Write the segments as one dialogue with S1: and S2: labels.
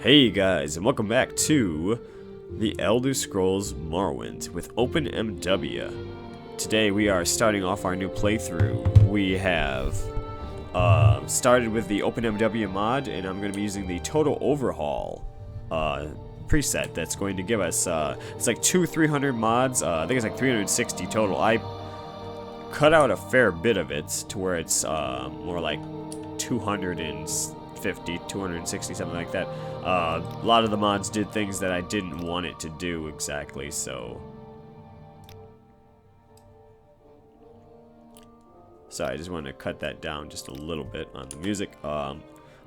S1: Hey guys, and welcome back to the Elder Scrolls Morrowind with OpenMW. Today we are starting off our new playthrough. We have started with the OpenMW mod, and I'm going to be using the Total Overhaul preset that's going to give us, it's like 300 mods, I think it's like 360 total. I cut out a fair bit of it to where it's more like 250, 260, something like that. A lot of the mods did things that I didn't want it to do exactly, so... Sorry, I just wanted to cut that down just a little bit on the music. A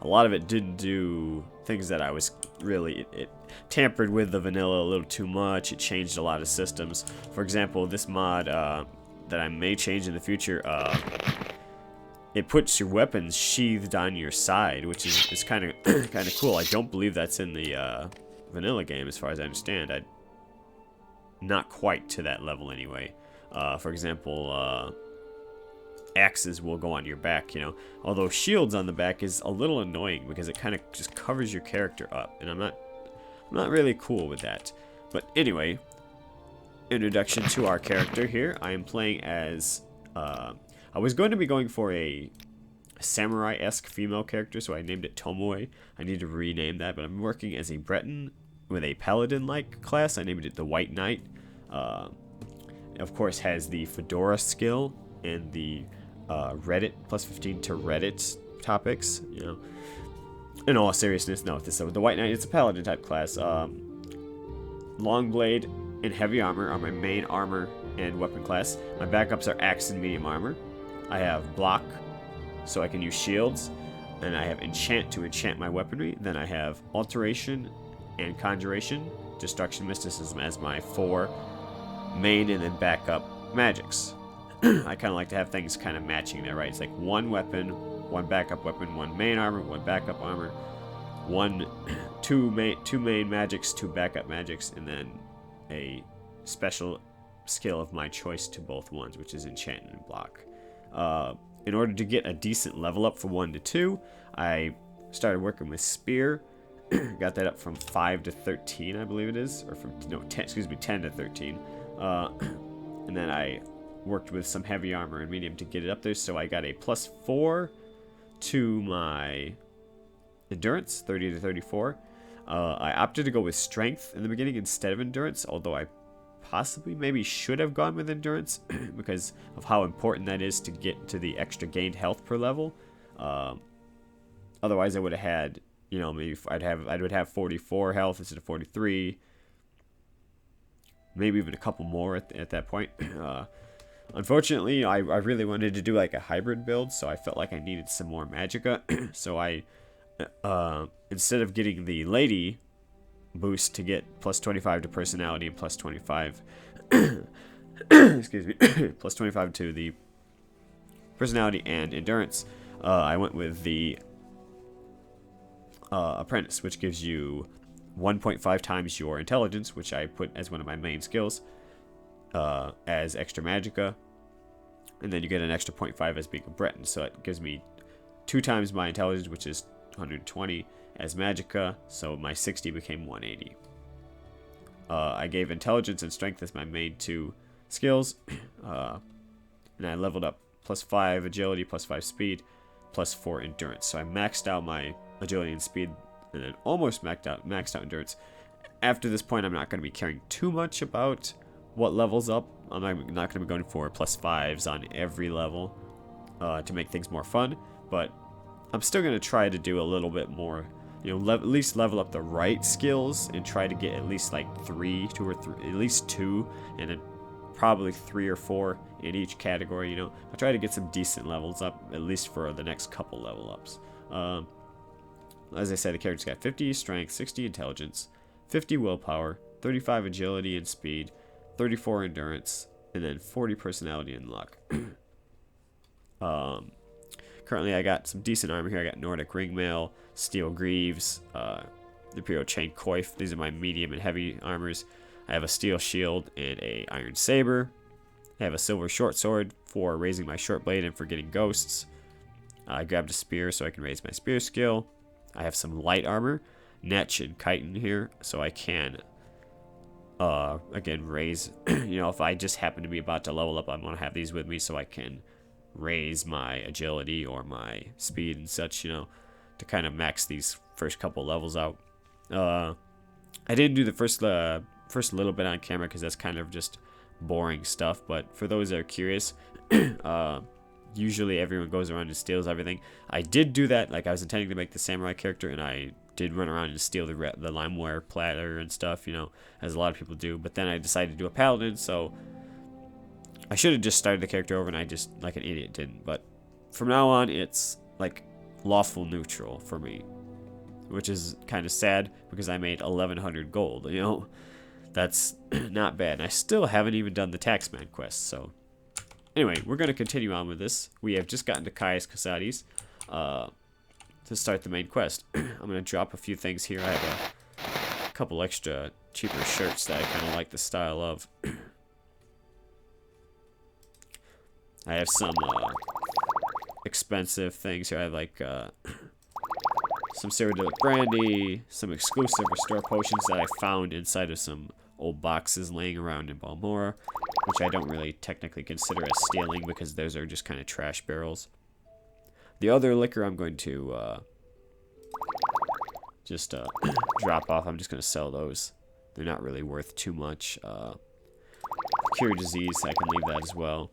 S1: lot of it didn't do things that I was really... It tampered with the vanilla a little too much. It changed a lot of systems. For example, this mod that I may change in the future... it puts your weapons sheathed on your side, which is kind of cool. I don't believe that's in the vanilla game, as far as I understand. Not quite to that level, anyway. For example, axes will go on your back, you know. Although shields on the back is a little annoying because it kind of just covers your character up, and I'm not really cool with that. But anyway, introduction to our character here. I am playing as. I was going to be going for a samurai-esque female character, so I named it Tomoe. I need to rename that, but I'm working as a Breton with a Paladin-like class. I named it the White Knight. Of course, has the Fedora skill and the Reddit, plus 15 to Reddit topics, you know. In all seriousness, no, the White Knight, it's a Paladin-type class. Long blade and heavy armor are my main armor and weapon class. My backups are axe and medium armor. I have block, so I can use shields, and I have enchant to enchant my weaponry. Then I have alteration and conjuration, destruction, mysticism as my 4 main and then backup magics. I kind of like to have things kind of matching there, right? It's like one weapon, one backup weapon, one main armor, one backup armor, two main magics, 2 backup magics, and then a special skill of my choice to both ones, which is enchant and block. In order to get a decent level up from 1 to 2, I started working with spear. Got that up from 5 to 13, I believe it is, or from 10 to 13. And then I worked with some heavy armor and medium to get it up there, so I got a plus 4 to my endurance, 30 to 34. I opted to go with strength in the beginning instead of endurance, although I possibly maybe should have gone with endurance because of how important that is to get to the extra gained health per level. Otherwise I would have had, you know, maybe I would have 44 health instead of 43, maybe even a couple more at that point. Unfortunately, I really wanted to do like a hybrid build, so I felt like I needed some more magicka. So I instead of getting the lady boost to get plus 25 to personality and plus 25 excuse me plus 25 to the personality and endurance, I went with the apprentice, which gives you 1.5 times your intelligence, which I put as one of my main skills, as extra magicka, and then you get an extra 0.5 as being a Breton, so it gives me 2 times my intelligence, which is 120 as magicka, so my 60 became 180. I gave intelligence and strength as my main 2 skills, and I leveled up plus 5 agility, plus 5 speed, plus 4 endurance. So I maxed out my agility and speed, and then almost maxed out endurance. After this point, I'm not going to be caring too much about what levels up. I'm not going to be going for plus 5s on every level to make things more fun, but I'm still going to try to do a little bit more, you know, at least level up the right skills and try to get at least like 2 or 3, at least 2, and then probably 3 or 4 in each category, you know. I'll try to get some decent levels up, at least for the next couple level ups. As I said, the character's got 50 strength, 60 intelligence, 50 willpower, 35 agility and speed, 34 endurance, and then 40 personality and luck. Currently, I got some decent armor here. I got Nordic Ringmail, Steel Greaves, Imperial Chain Coif. These are my medium and heavy armors. I have a Steel Shield and a Iron Saber. I have a Silver Short Sword for raising my short blade and for getting ghosts. I grabbed a spear so I can raise my spear skill. I have some light armor. Netch and chitin here, so I can again raise you know, if I just happen to be about to level up, I'm gonna have these with me so I can raise my agility or my speed and such, you know, to kind of max these first couple levels out. I didn't do the first little bit on camera because that's kind of just boring stuff, but for those that are curious, usually everyone goes around and steals everything. I did do that, like I was intending to make the samurai character, and I did run around and steal the limeware platter and stuff, you know, as a lot of people do, but then I decided to do a paladin, so I should have just started the character over, and I just, like an idiot, didn't. But from now on, it's like lawful neutral for me, which is kind of sad because I made 1100 gold, you know. That's not bad. And I still haven't even done the Taxman quest, so anyway, we're going to continue on with this. We have just gotten to Caius Casatis to start the main quest. I'm going to drop a few things here. I have a couple extra cheaper shirts that I kind of like the style of. I have some expensive things here. I have like some Cyrodiilic brandy, some exclusive restore potions that I found inside of some old boxes laying around in Balmora, which I don't really technically consider as stealing because those are just kind of trash barrels. The other liquor I'm going to just drop off. I'm just going to sell those. They're not really worth too much. Cure disease, I can leave that as well.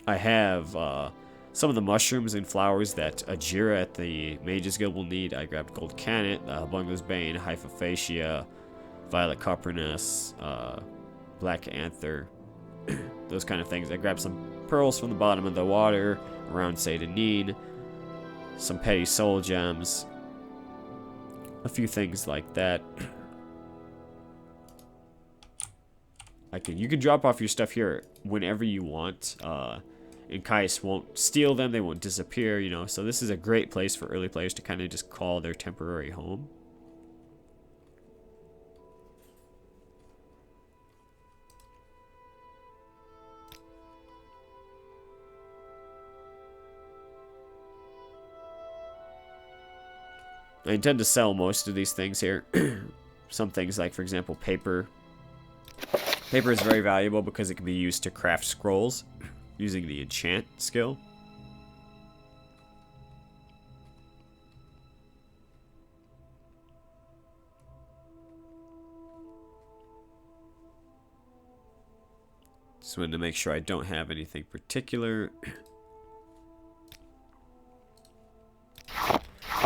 S1: I have some of the mushrooms and flowers that Ajira at the Mages Guild will need. I grabbed Gold Canet, Bungler's Bane, Hypophacia, Violet Coperness, Black Anther, those kind of things. I grabbed some pearls from the bottom of the water around Satanine, some petty soul gems, a few things like that. You can drop off your stuff here whenever you want. And Caius won't steal them, they won't disappear, you know, so this is a great place for early players to kind of just call their temporary home. I intend to sell most of these things here. Some things like, for example, paper. Paper is very valuable because it can be used to craft scrolls using the Enchant skill. Just wanted to make sure I don't have anything particular.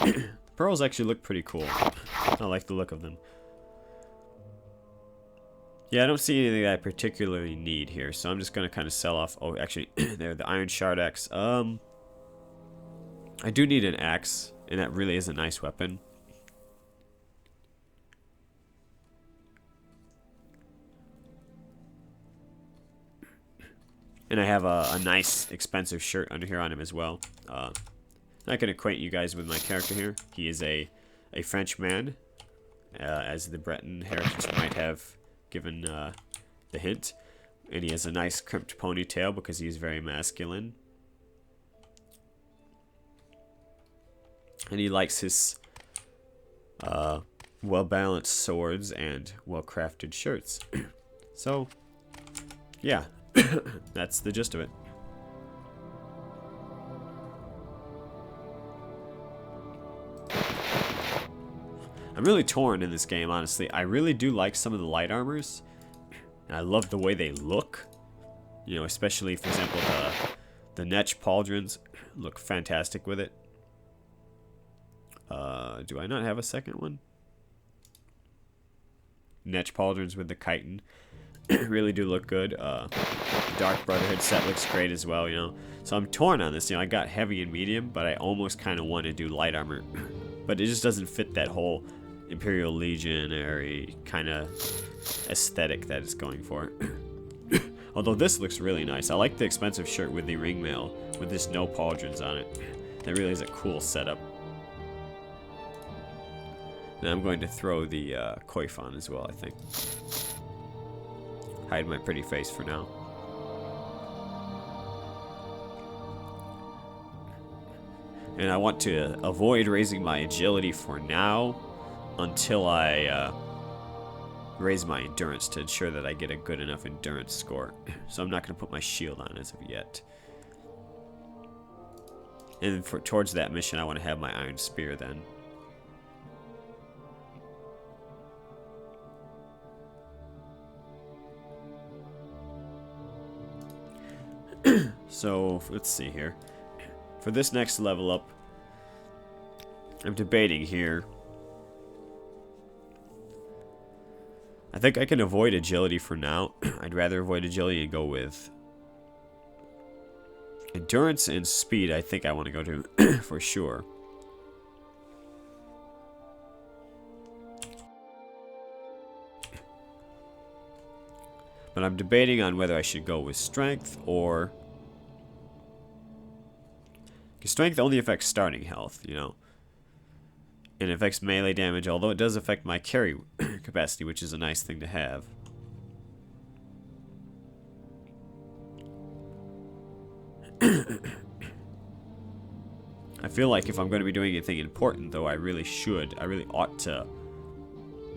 S1: The pearls actually look pretty cool. I like the look of them. Yeah, I don't see anything that I particularly need here, so I'm just going to kind of sell off. Oh, actually, there, the Iron Shard Axe. I do need an axe, and that really is a nice weapon. And I have a nice, expensive shirt under here on him as well. I can acquaint you guys with my character here. He is a French man, as the Breton heritage might have given the hint, and he has a nice crimped ponytail because he's very masculine, and he likes his well-balanced swords and well-crafted shirts. So yeah, that's the gist of it. I'm really torn in this game, honestly. I really do like some of the light armors, and I love the way they look. You know, especially, for example, the Netch pauldrons look fantastic with it. Do I not have a second one? Netch pauldrons with the chitin really do look good. Dark Brotherhood set looks great as well, you know. So I'm torn on this. You know, I got heavy and medium, but I almost kind of want to do light armor. But it just doesn't fit that whole Imperial Legionary kind of aesthetic that it's going for. Although this looks really nice. I like the expensive shirt with the ring mail with this no pauldrons on it. That really is a cool setup. And I'm going to throw the coif on as well, I think. Hide my pretty face for now. And I want to avoid raising my agility for now until I raise my endurance to ensure that I get a good enough endurance score. So I'm not going to put my shield on as of yet. And towards that mission, I want to have my iron spear then. So, let's see here. For this next level up, I'm debating here. I think I can avoid agility for now. I'd rather avoid agility and go with endurance and speed. I think I want to go to for sure. But I'm debating on whether I should go with strength or... because strength only affects starting health, you know. And it affects melee damage, although it does affect my carry capacity, which is a nice thing to have. I feel like if I'm going to be doing anything important, though, I really ought to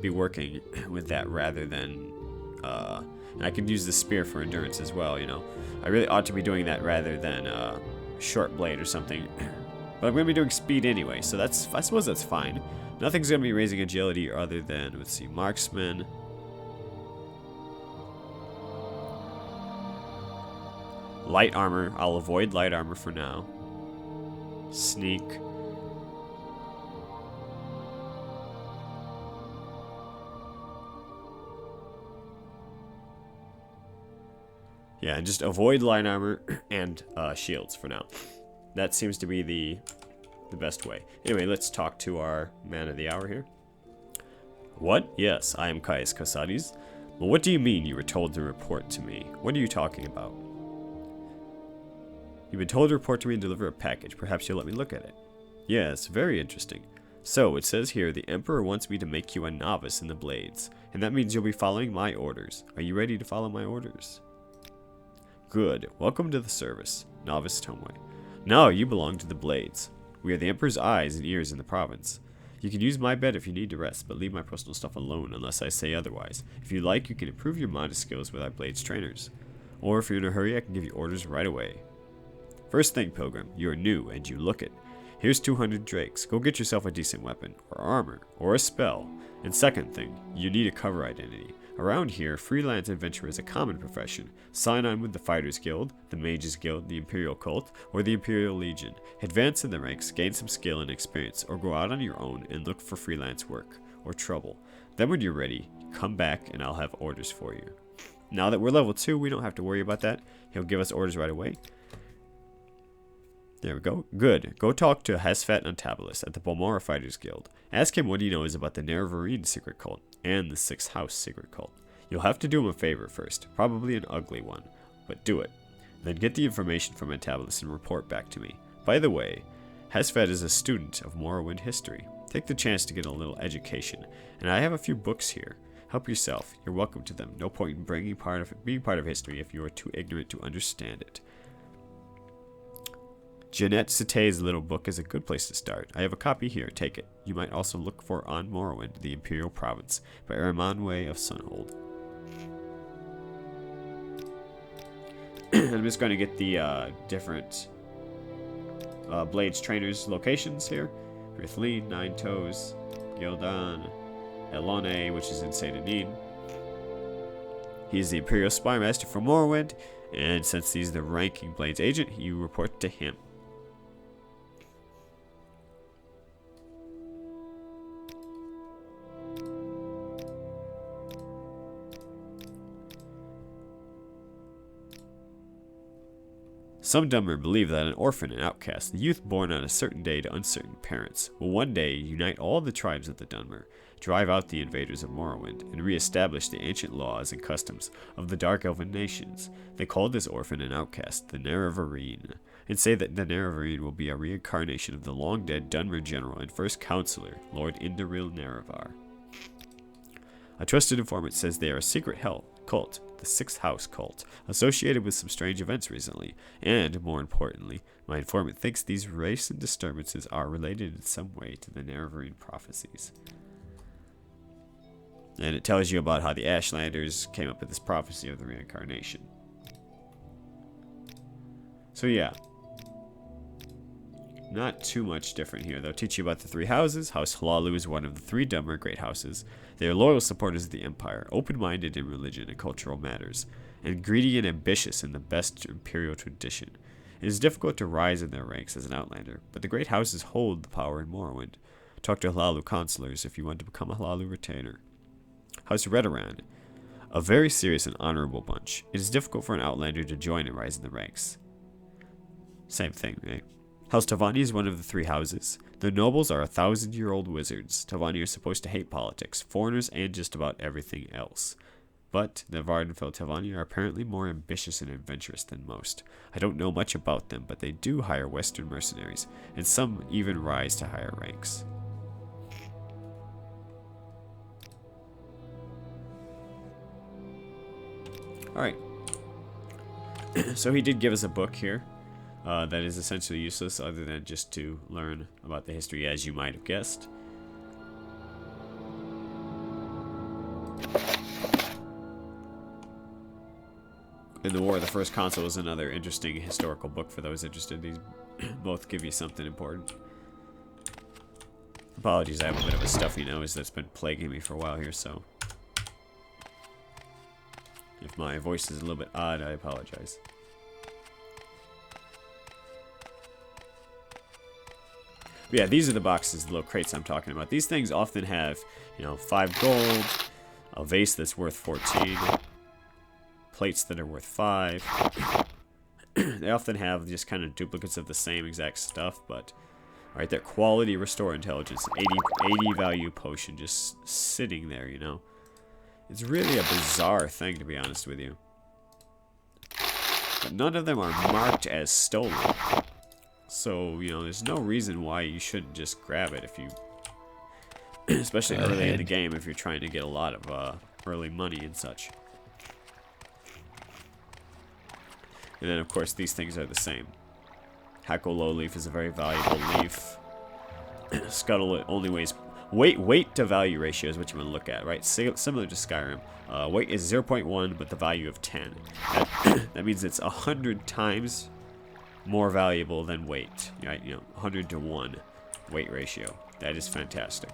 S1: be working with that rather than... and I can use the spear for endurance as well, you know. I really ought to be doing that rather than short blade or something. But I'm going to be doing speed anyway, so I suppose that's fine. Nothing's going to be raising agility other than, let's see, marksman. Light armor. I'll avoid light armor for now. Sneak. Yeah, and just avoid light armor and shields for now. That seems to be the best way. Anyway, let's talk to our man of the hour here. What? Yes, I am Caius Casades. Well, what do you mean you were told to report to me? What are you talking about? You've been told to report to me and deliver a package. Perhaps you'll let me look at it. Yes, very interesting. So, it says here, the Emperor wants me to make you a novice in the blades. And that means you'll be following my orders. Are you ready to follow my orders? Good. Welcome to the service. Novice Tomei. No, you belong to the blades. We are the Emperor's eyes and ears in the province. You can use my bed if you need to rest, but leave my personal stuff alone unless I say otherwise. If you like, you can improve your modest skills with our blades trainers. Or if you're in a hurry, I can give you orders right away. First thing, Pilgrim, you are new and you look it. Here's 200 drakes. Go get yourself a decent weapon, or armor, or a spell. And second thing, you need a cover identity. Around here, freelance adventure is a common profession. Sign on with the Fighters Guild, the Mages Guild, the Imperial Cult, or the Imperial Legion. Advance in the ranks, gain some skill and experience, or go out on your own and look for freelance work, or trouble. Then when you're ready, come back and I'll have orders for you. Now that we're level 2, we don't have to worry about that. He'll give us orders right away. There we go. Good. Go talk to Hasfat Untabalus at the Balmora Fighters Guild. Ask him what he knows about the Nerevarine secret cult and the Sixth House secret cult. You'll have to do him a favor first, probably an ugly one, but do it. Then get the information from Untabalus and report back to me. By the way, Hasfat is a student of Morrowind history. Take the chance to get a little education, and I have a few books here. Help yourself. You're welcome to them. No point in being part of history if you are too ignorant to understand it. Jeanette Cite's little book is a good place to start. I have a copy here. Take it. You might also look for On Morrowind, the Imperial Province, by Eramanwe of Sunhold. I'm just going to get the different Blades trainers locations here. Rithleen, Nine Toes, Gildan, Elone, which is in Saint Denis. He's the Imperial Spy Master for Morrowind, and since he's the ranking Blades agent, you report to him. Some Dunmer believe that an orphan and outcast, the youth born on a certain day to uncertain parents, will one day unite all the tribes of the Dunmer, drive out the invaders of Morrowind, and re-establish the ancient laws and customs of the Dark Elven nations. They call this orphan and outcast the Nerevarine, and say that the Nerevarine will be a reincarnation of the long-dead Dunmer general and first counselor, Lord Indaril Nerevar. A trusted informant says they are a secret cult the Sixth House cult, associated with some strange events recently. And, more importantly, my informant thinks these recent disturbances are related in some way to the Nerevarine prophecies. And it tells you about how the Ashlanders came up with this prophecy of the reincarnation. So yeah. Not too much different here. They'll teach you about the three houses. House Hlaalu is one of the three Dummer great houses. They are loyal supporters of the Empire, open-minded in religion and cultural matters, and greedy and ambitious in the best imperial tradition. It is difficult to rise in their ranks as an outlander, but the great houses hold the power in Morrowind. Talk to Hlaalu consulars if you want to become a Hlaalu retainer. House Redoran, a very serious and honorable bunch. It is difficult for an outlander to join and rise in the ranks. Same thing, right? House Tavani is one of the three houses. The nobles are 1,000-year-old wizards. Tavani are supposed to hate politics, foreigners, and just about everything else. But the Vaardenfell Tavani are apparently more ambitious and adventurous than most. I don't know much about them, but they do hire Western mercenaries, and some even rise to higher ranks. Alright. So he did give us a book here. That is essentially useless other than just to learn about the history, as you might have guessed. In the War of the First Consul is another interesting historical book for those interested. These both give you something important. Apologies, I have a bit of a stuffy nose that's been plaguing me for a while here, so if my voice is a little bit odd, I apologize. But yeah, these are the boxes, the little crates I'm talking about. These things often have, 5 gold, a vase that's worth 14, plates that are worth 5. They often have just kind of duplicates of the same exact stuff, but alright, their quality restore intelligence, 80 value potion just sitting there, It's really a bizarre thing, to be honest with you. But none of them are marked as stolen. So, there's no reason why you shouldn't just grab it if you... especially early in the game if you're trying to get a lot of early money and such. And then, of course, these things are the same. Hackle Low Leaf is a very valuable leaf. Scuttle only weighs... Weight to value ratio is what you want to look at, right? Similar to Skyrim. Weight is 0.1, but the value of 10. That means it's 100 times more valuable than weight, right? 100 to 1 weight ratio. That is fantastic.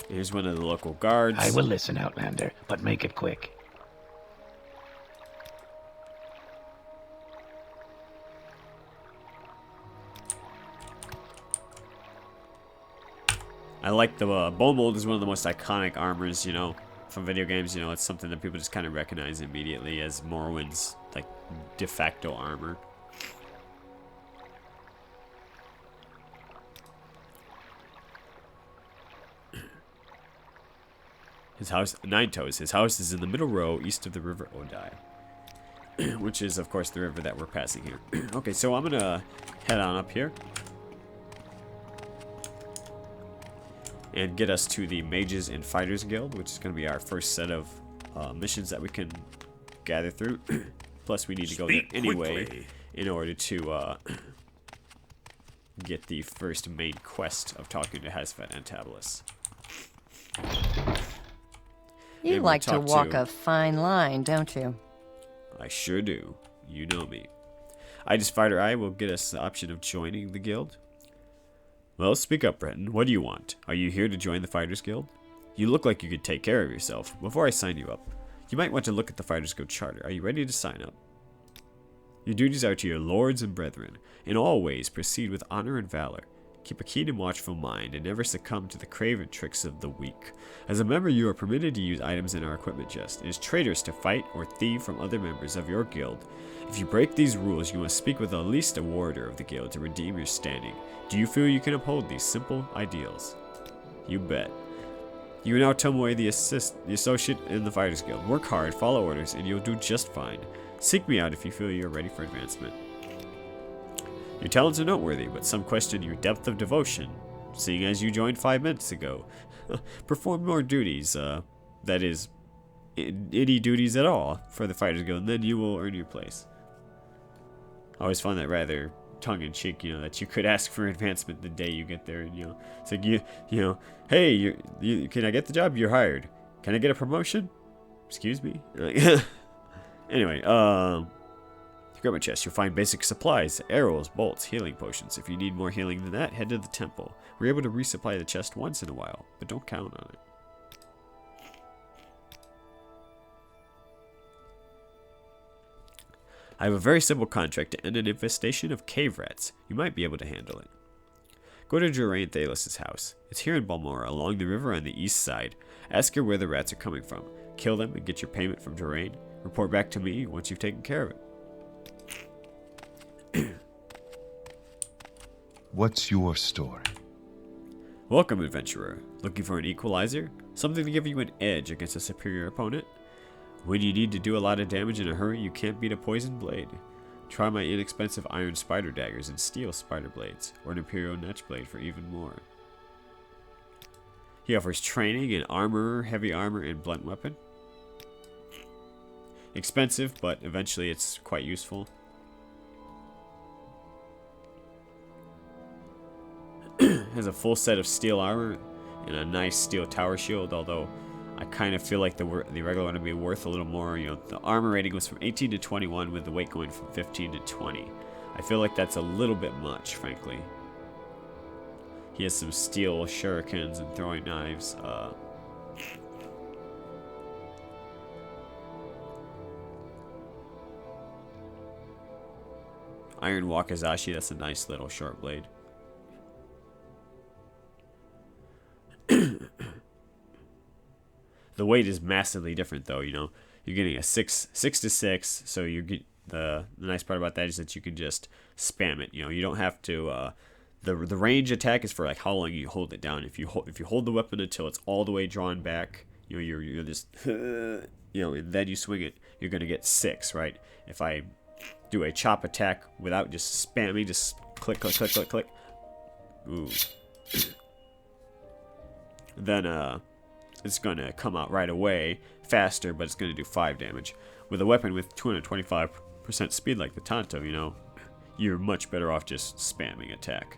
S1: Here's one of the local guards.
S2: I will listen, Outlander, but make it quick.
S1: I like the bone mold is one of the most iconic armors, from video games. It's something that people just kind of recognize immediately as Morrowind's like de facto armor. His house, Nine Toes. His house is in the middle row, east of the River Odai, which is, of course, the river that we're passing here. Okay, so I'm gonna head on up here and get us to the Mages and Fighters Guild, which is going to be our first set of missions that we can gather through. Plus, we need to go there anyway in order to get the first main quest of talking to Hasvet and Tabalus.
S3: You like to walk a fine line, don't you?
S1: I sure do. You know me. Aegis Fighter Eye will get us the option of joining the guild. Well, speak up, Breton. What do you want? Are you here to join the Fighters Guild? You look like you could take care of yourself. Before I sign you up, you might want to look at the Fighters Guild charter. Are you ready to sign up? Your duties are to your lords and brethren. In all ways, proceed with honor and valor. Keep a keen and watchful mind, and never succumb to the craven tricks of the weak. As a member, you are permitted to use items in our equipment chest. It is traitorous to fight or thieve from other members of your guild. If you break these rules, you must speak with at least a warder of the guild to redeem your standing. Do you feel you can uphold these simple ideals? You bet. You are now Tomoe, the associate in the Fighters Guild. Work hard, follow orders, and you'll do just fine. Seek me out if you feel you're ready for advancement. Your talents are noteworthy, but some question your depth of devotion, seeing as you joined 5 minutes ago. Perform more duties, that is, any duties at all for the Fighters Guild, and then you will earn your place. I always find that rather tongue-in-cheek, that you could ask for advancement the day you get there, and it's like hey, can I get the job? You're hired. Can I get a promotion? Excuse me. Anyway, grab my chest. You'll find basic supplies, arrows, bolts, healing potions. If you need more healing than that, head to the temple. We're able to resupply the chest once in a while, but don't count on it. I have a very simple contract to end an infestation of cave rats. You might be able to handle it. Go to Jeraine Thalos' house. It's here in Balmora, along the river on the east side. Ask her where the rats are coming from. Kill them and get your payment from Jeraine. Report back to me once you've taken care of it.
S4: What's your story?
S1: Welcome, adventurer. Looking for an equalizer? Something to give you an edge against a superior opponent? When you need to do a lot of damage in a hurry, you can't beat a poisoned blade. Try my inexpensive iron spider daggers and steel spider blades, or an imperial netch blade for even more. He offers training in armor, heavy armor, and blunt weapon. Expensive, but eventually it's quite useful. Has a full set of steel armor and a nice steel tower shield, although I kind of feel like the regular one would be worth a little more. The armor rating was from 18 to 21 with the weight going from 15 to 20. I feel like that's a little bit much, frankly. He has some steel shurikens and throwing knives. Iron Wakizashi, that's a nice little short blade. The weight is massively different, though. You're getting a 6 to 6, so you get the nice part about that is that you can just spam it. You don't have to. The range attack is for like how long you hold it down. If you hold the weapon until it's all the way drawn back, you're just and then you swing it, you're gonna get 6, right? If I do a chop attack without just spamming, just click, click, click, click, click, ooh, then it's going to come out right away faster, but it's going to do 5 damage. With a weapon with 225% speed like the Tanto, you're much better off just spamming attack.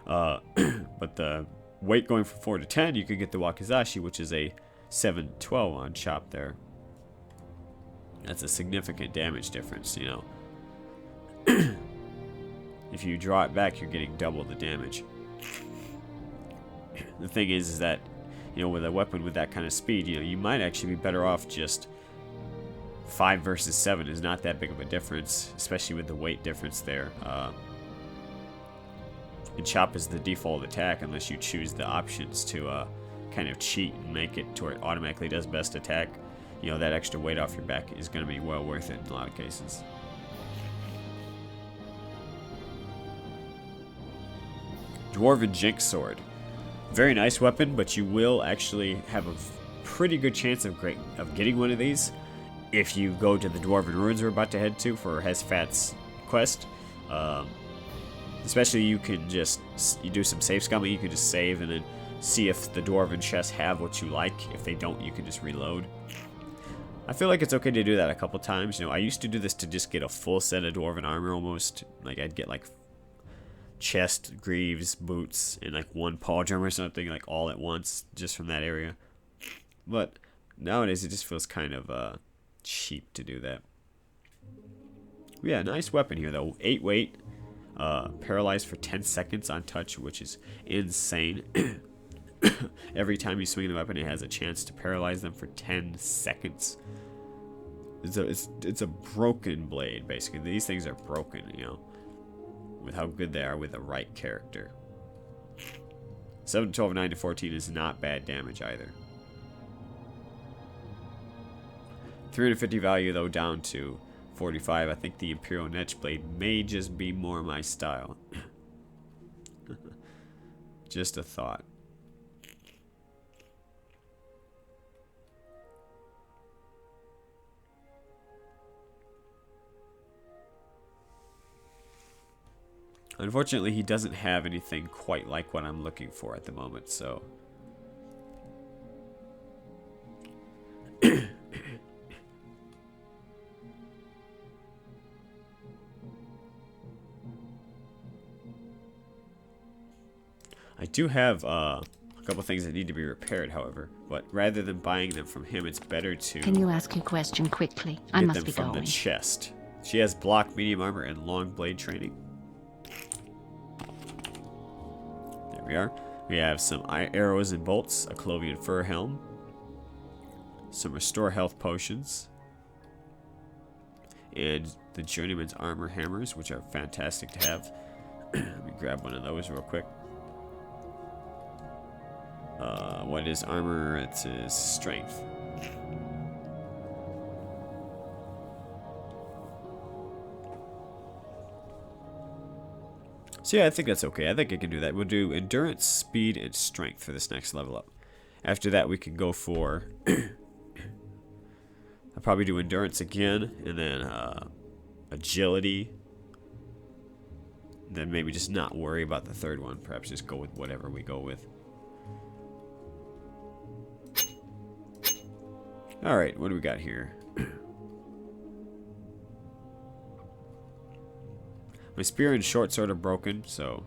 S1: But the weight going from 4 to 10, you could get the Wakizashi, which is a 7-12 on chop there. That's a significant damage difference, If you draw it back, you're getting double the damage. The thing is that with a weapon with that kind of speed, you might actually be better off just 5 versus 7 is not that big of a difference, especially with the weight difference there. And chop is the default attack unless you choose the options to kind of cheat and make it to where it automatically does best attack. That extra weight off your back is going to be well worth it in a lot of cases. Dwarven Jinx Sword. Very nice weapon, but you will actually have a pretty good chance of getting one of these if you go to the Dwarven Ruins we're about to head to for Hesfat's quest. Especially you do some save scumming, you can just save and then see if the Dwarven chests have what you like. If they don't, you can just reload. I feel like it's okay to do that a couple times. I used to do this to just get a full set of Dwarven armor almost. Like I'd get like chest, greaves, boots, and like one paw drum or something, like all at once, just from that area. But nowadays it just feels kind of cheap to do that. Yeah, nice weapon here though. 8 weight, paralyzed for 10 seconds on touch, which is insane. Every time you swing the weapon, it has a chance to paralyze them for 10 seconds. It's a broken blade, basically. These things are broken, with how good they are with the right character. 7 to 12, 9 to 14 is not bad damage either. 350 value though down to 45. I think the Imperial Netch Blade may just be more my style. Just a thought. Unfortunately, he doesn't have anything quite like what I'm looking for at the moment, so... I do have a couple things that need to be repaired, however, but rather than buying them from him, it's better to...
S5: Can you ask your question quickly? I must be
S1: from
S5: going.
S1: the chest. She has block, medium armor, and long blade training. There we are. We have some arrows and bolts, a Colovian Fur helm, some restore health potions, and the Journeyman's armor hammers, which are fantastic to have. Let me grab one of those real quick. What is armor? It's his strength. So yeah, I think that's okay. I think I can do that. We'll do endurance, speed, and strength for this next level up. After that, we can go for... I'll probably do endurance again, and then agility. Then maybe just not worry about the third one. Perhaps just go with whatever we go with. Alright, what do we got here? My spear and short sword are broken, so...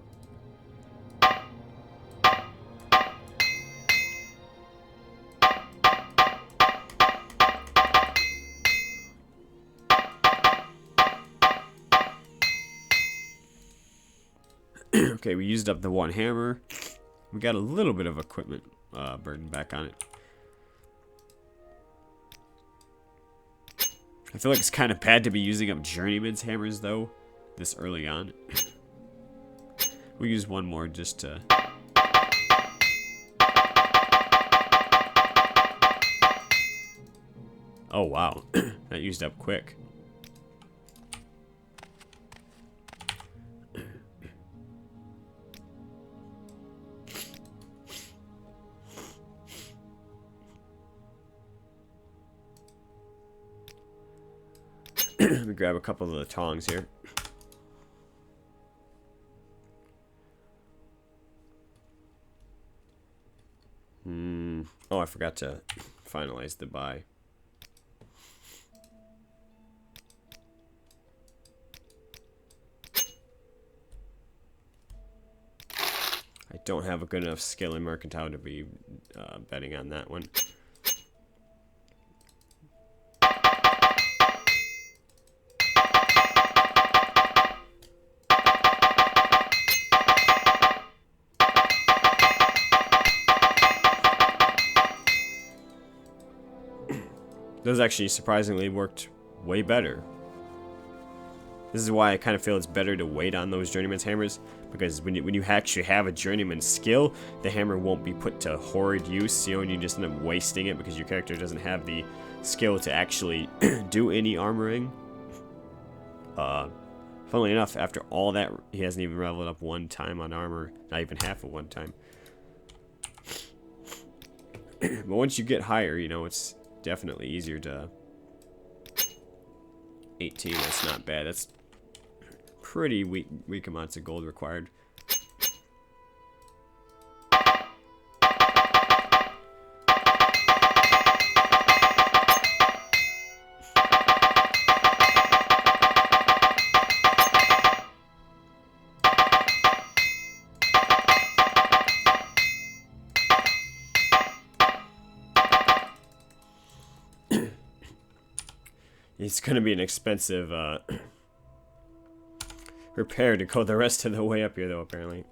S1: Okay, we used up the one hammer. We got a little bit of equipment burden back on it. I feel like it's kind of bad to be using up Journeyman's hammers, though, this early on. We'll use one more just to... Oh, wow. That used up quick. Let me grab a couple of the tongs here. Oh, I forgot to finalize the buy. I don't have a good enough skill in Mercantile to be betting on that one. Those actually surprisingly worked way better. This is why I kind of feel it's better to wait on those Journeyman's hammers, because when you actually have a Journeyman skill, the hammer won't be put to horrid use, you know, and you just end up wasting it because your character doesn't have the skill to actually do any armoring. Funnily enough, after all that, he hasn't even leveled up one time on armor, not even half of one time. But once you get higher, you know, it's definitely easier to... 18, that's not bad. That's pretty weak amounts of gold required. It's going to be an expensive repair to go the rest of the way up here, though, apparently.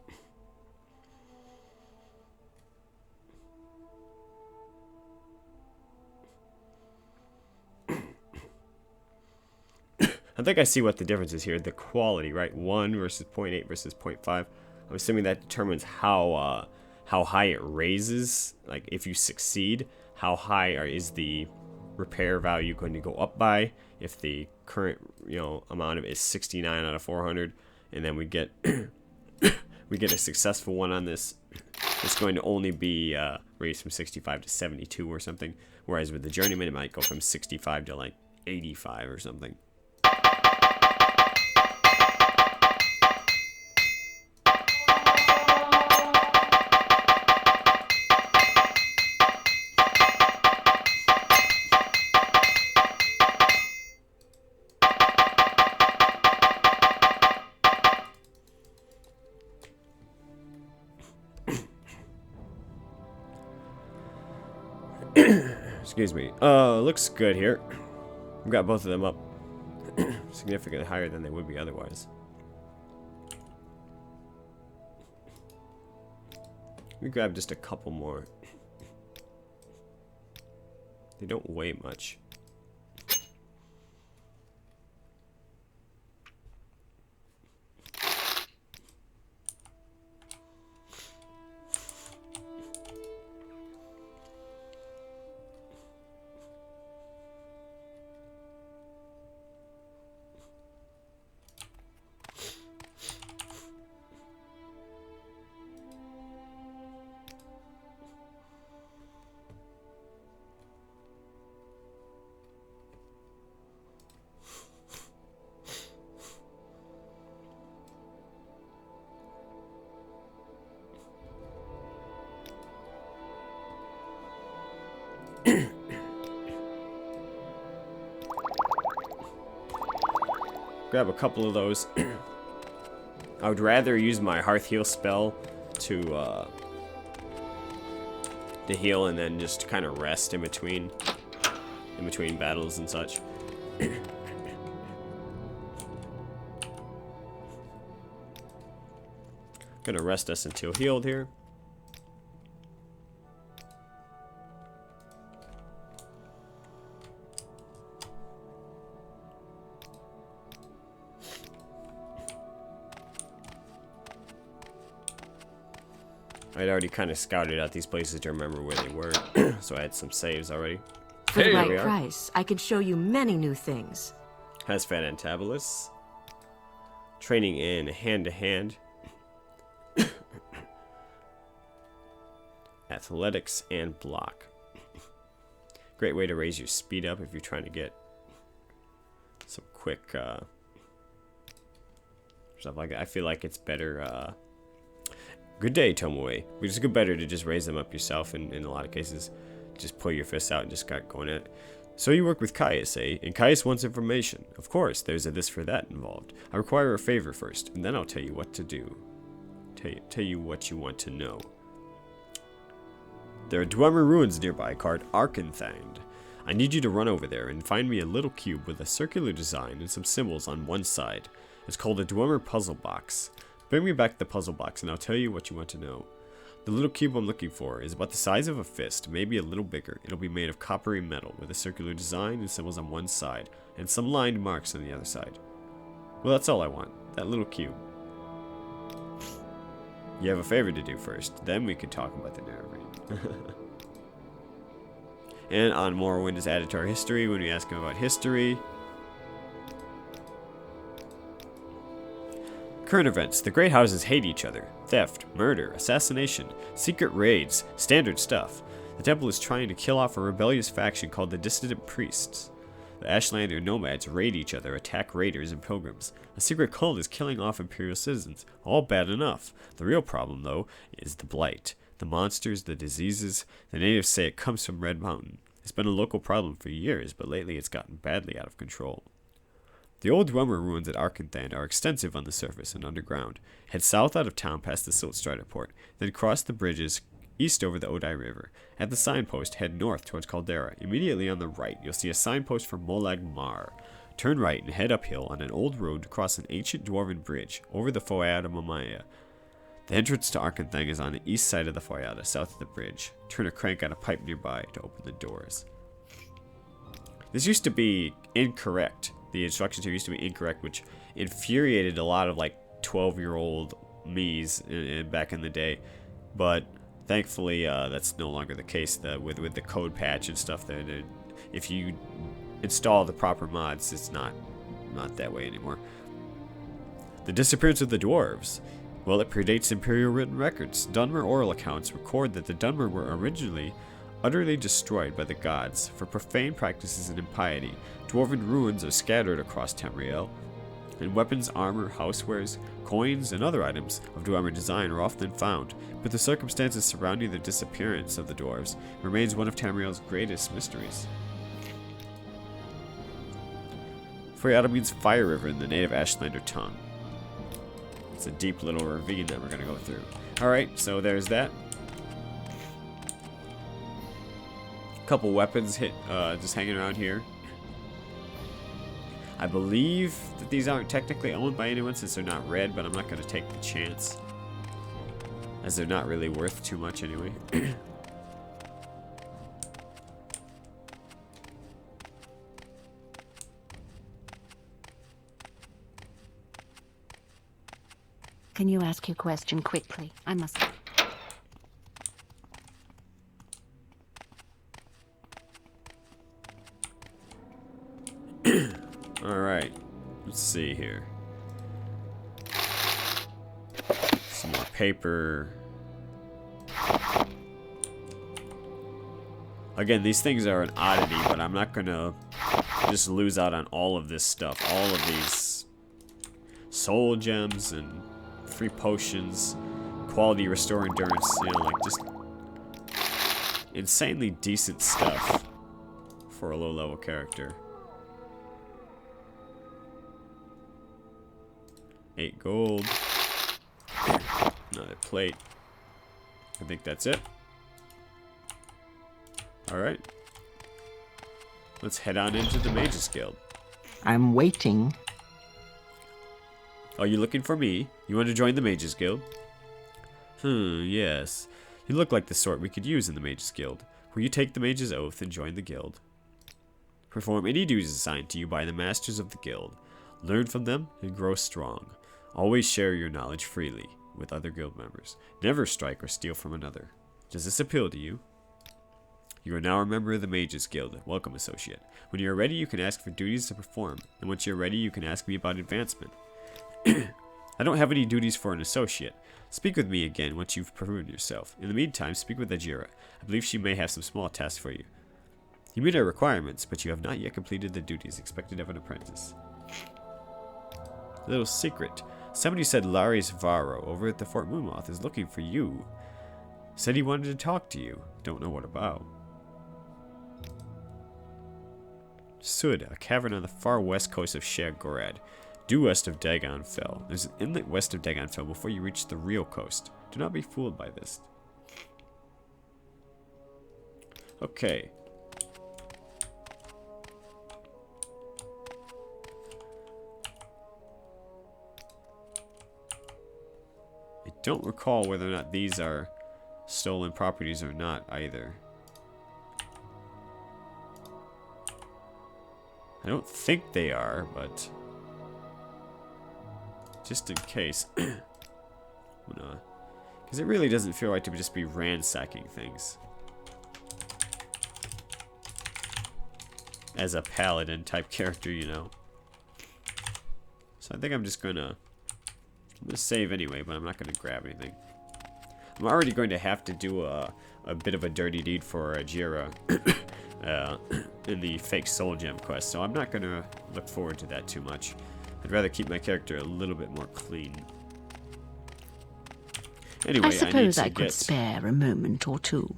S1: I think I see what the difference is here. The quality, right? 1 versus 0.8 versus 0.5. I'm assuming that determines how high it raises. Like, if you succeed, how high is the repair value going to go up by? If the current, you know, amount of it is 69 out of 400, and then we get we get a successful one on this, it's going to only be raised from 65 to 72 or something. Whereas with the Journeyman, it might go from 65 to like 85 or something. Excuse me. Looks good here. We've got both of them up significantly higher than they would be otherwise. Let me grab just a couple more. They don't weigh much. Grab a couple of those. I would rather use my Hearth Heal spell to heal and then just kind of rest in between battles and such. Gonna rest us until healed here. I'd already kind of scouted out these places to remember where they were, so I had some saves already.
S6: For the right price, I can show you many new things.
S1: Has Fat Antabolus. Training in hand-to-hand. Athletics and block. Great way to raise your speed up if you're trying to get some quick stuff like that. I feel like it's better. Good day, Tomoe. It's good better to just raise them up yourself in a lot of cases. Just pull your fists out and just start going at it. So you work with Caius, eh? And Caius wants information. Of course, there's a this for that involved. I require a favor first, and then I'll tell you what to do. Tell you what you want to know. There are Dwemer ruins nearby called Arkenthand. I need you to run over there and find me a little cube with a circular design and some symbols on one side. It's called a Dwemer puzzle box. Bring me back the puzzle box and I'll tell you what you want to know. The little cube I'm looking for is about the size of a fist, maybe a little bigger. It'll be made of coppery metal with a circular design and symbols on one side, and some lined marks on the other side. Well, that's all I want. That little cube. You have a favor to do first, then we can talk about the narrative. And on Morrowind is added to our history when we ask him about history. Current events. The Great Houses hate each other. Theft, murder, assassination, secret raids, standard stuff. The Temple is trying to kill off a rebellious faction called the Dissident Priests. The Ashlander nomads raid each other, attack raiders and pilgrims. A secret cult is killing off Imperial citizens. All bad enough. The real problem, though, is the blight. The monsters, the diseases. The natives say it comes from Red Mountain. It's been a local problem for years, but lately it's gotten badly out of control. The old Dwemer ruins at Arkenthand are extensive on the surface and underground. Head south out of town past the Siltstrider port, then cross the bridges east over the Odai River. At the signpost, head north towards Caldera. Immediately on the right, you'll see a signpost for Molag Mar. Turn right and head uphill on an old road to cross an ancient dwarven bridge over the Foyada Mamaya. The entrance to Arkenthand is on the east side of the Foyada, south of the bridge. Turn a crank on a pipe nearby to open the doors. This used to be incorrect. The instructions here used to be incorrect, which infuriated a lot of like 12-year-old me's back in the day. But thankfully, that's no longer the case. With the code patch and stuff, if you install the proper mods, it's not that way anymore. The disappearance of the dwarves. Well, it predates Imperial written records. Dunmer oral accounts record that the Dunmer were originally utterly destroyed by the gods for profane practices and impiety. Dwarven ruins are scattered across Tamriel, and weapons, armor, housewares, coins, and other items of Dwemer design are often found, but the circumstances surrounding the disappearance of the dwarves remains one of Tamriel's greatest mysteries. Foyada means fire river in the native Ashlander tongue. It's a deep little ravine that we're going to go through. Alright, so there's that. couple weapons just hanging around here. I believe that these aren't technically owned by anyone since they're not red, but I'm not going to take the chance, as they're not really worth too much anyway.
S5: Can you ask your question quickly? I must...
S1: Alright, let's see here. Some more paper. Again, these things are an oddity, but I'm not gonna just lose out on all of this stuff. All of these soul gems and free potions, quality restore endurance, you know, like just insanely decent stuff for a low level character. 8 gold. Another plate. I think that's it. Alright. Let's head on into the Mages Guild.
S2: I'm waiting.
S1: Oh, you looking for me? You want to join the Mages Guild? Yes. You look like the sort we could use in the Mages Guild. Will you take the Mage's Oath and join the guild? Perform any duties assigned to you by the Masters of the Guild. Learn from them and grow strong. Always share your knowledge freely with other guild members. Never strike or steal from another. Does this appeal to you? You are now a member of the Mages Guild. Welcome, associate. When you are ready, you can ask for duties to perform. And once you're ready, you can ask me about advancement. I don't have any duties for an associate. Speak with me again once you've proven yourself. In the meantime, speak with Ajira. I believe she may have some small tasks for you. You meet our requirements, but you have not yet completed the duties expected of an apprentice. A little secret. Somebody said Larius Varro over at the Fort Moonmoth is looking for you. Said he wanted to talk to you. Don't know what about. Sud, a cavern on the far west coast of Shergorad, due west of Dagonfell. There's an inlet west of Dagonfell before you reach the real coast. Do not be fooled by this. Okay. I don't recall whether or not these are stolen properties or not either. I don't think they are, but just in case. Because it really doesn't feel right to just be ransacking things. As a paladin type character, you know. So I think I'm just gonna save anyway, but I'm not gonna grab anything. I'm already going to have to do a bit of a dirty deed for Ajira in the fake soul gem quest, so I'm not gonna look forward to that too much. I'd rather keep my character a little bit more clean. Anyway,
S5: I suppose I
S1: need to
S5: could
S1: get...
S5: spare a moment or two.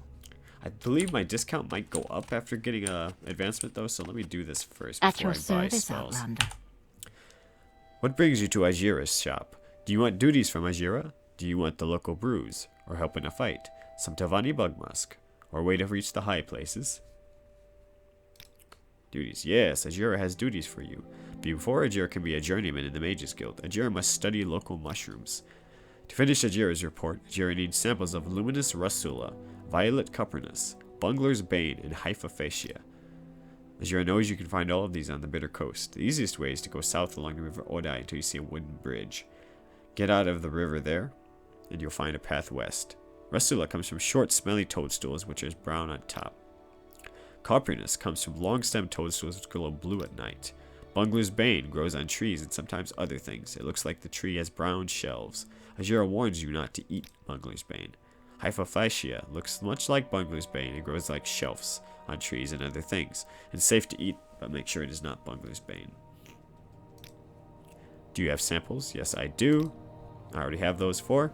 S1: I believe my discount might go up after getting a advancement though, so let me do this first
S5: At
S1: before
S5: your
S1: I buy
S5: service,
S1: spells.
S5: Outlander.
S1: What brings you to Ajira's shop? Do you want duties from Ajira? Do you want the local brews? Or help in a fight? Some Tavani bug musk? Or a way to reach the high places? Duties. Yes, Ajira has duties for you. Before Ajira can be a journeyman in the Mages Guild, Ajira must study local mushrooms. To finish Ajira's report, Ajira needs samples of Luminous Russula, Violet Cuprinus, Bungler's Bane, and Hypophacia. Ajira knows you can find all of these on the Bitter Coast. The easiest way is to go south along the River Odai until you see a wooden bridge. Get out of the river there, and you'll find a path west. Russula comes from short, smelly toadstools, which are brown on top. Coprinus comes from long-stemmed toadstools which glow blue at night. Bungler's Bane grows on trees and sometimes other things. It looks like the tree has brown shelves. Ajira warns you not to eat Bungler's Bane. Hypophacia looks much like Bungler's Bane and grows like shelves on trees and other things. It's safe to eat, but make sure it is not Bungler's Bane. Do you have samples? Yes, I do. I already have those 4.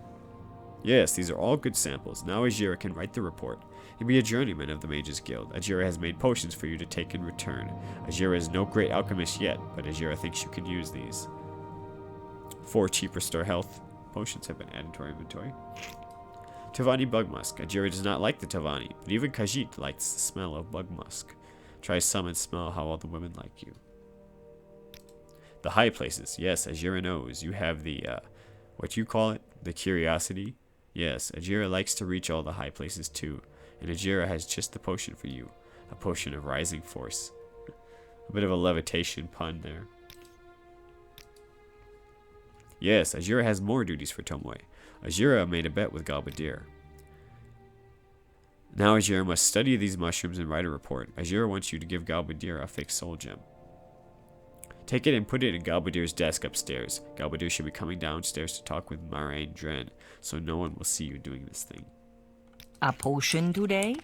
S1: Yes, these are all good samples. Now Ajira can write the report. You'll be a journeyman of the Mages Guild. Ajira has made potions for you to take in return. Ajira is no great alchemist yet, but Ajira thinks you can use these. 4 cheap restore health potions have been added to our inventory. Tavani bug musk. Ajira does not like the Tavani, but even Khajiit likes the smell of bug musk. Try some and smell how all the women like you. The high places. Yes, Ajira knows. You have the, what you call it? The curiosity. Yes, Ajira likes to reach all the high places too. And Ajira has just the potion for you. A potion of rising force. A bit of a levitation pun there. Yes, Ajira has more duties for Tomoe. Ajira made a bet with Galbadir. Now Ajira must study these mushrooms and write a report. Ajira wants you to give Galbadir a fake soul gem. Take it and put it in Galbadir's desk upstairs. Galbadir should be coming downstairs to talk with Marain Dren, so no one will see you doing this thing.
S3: A potion today?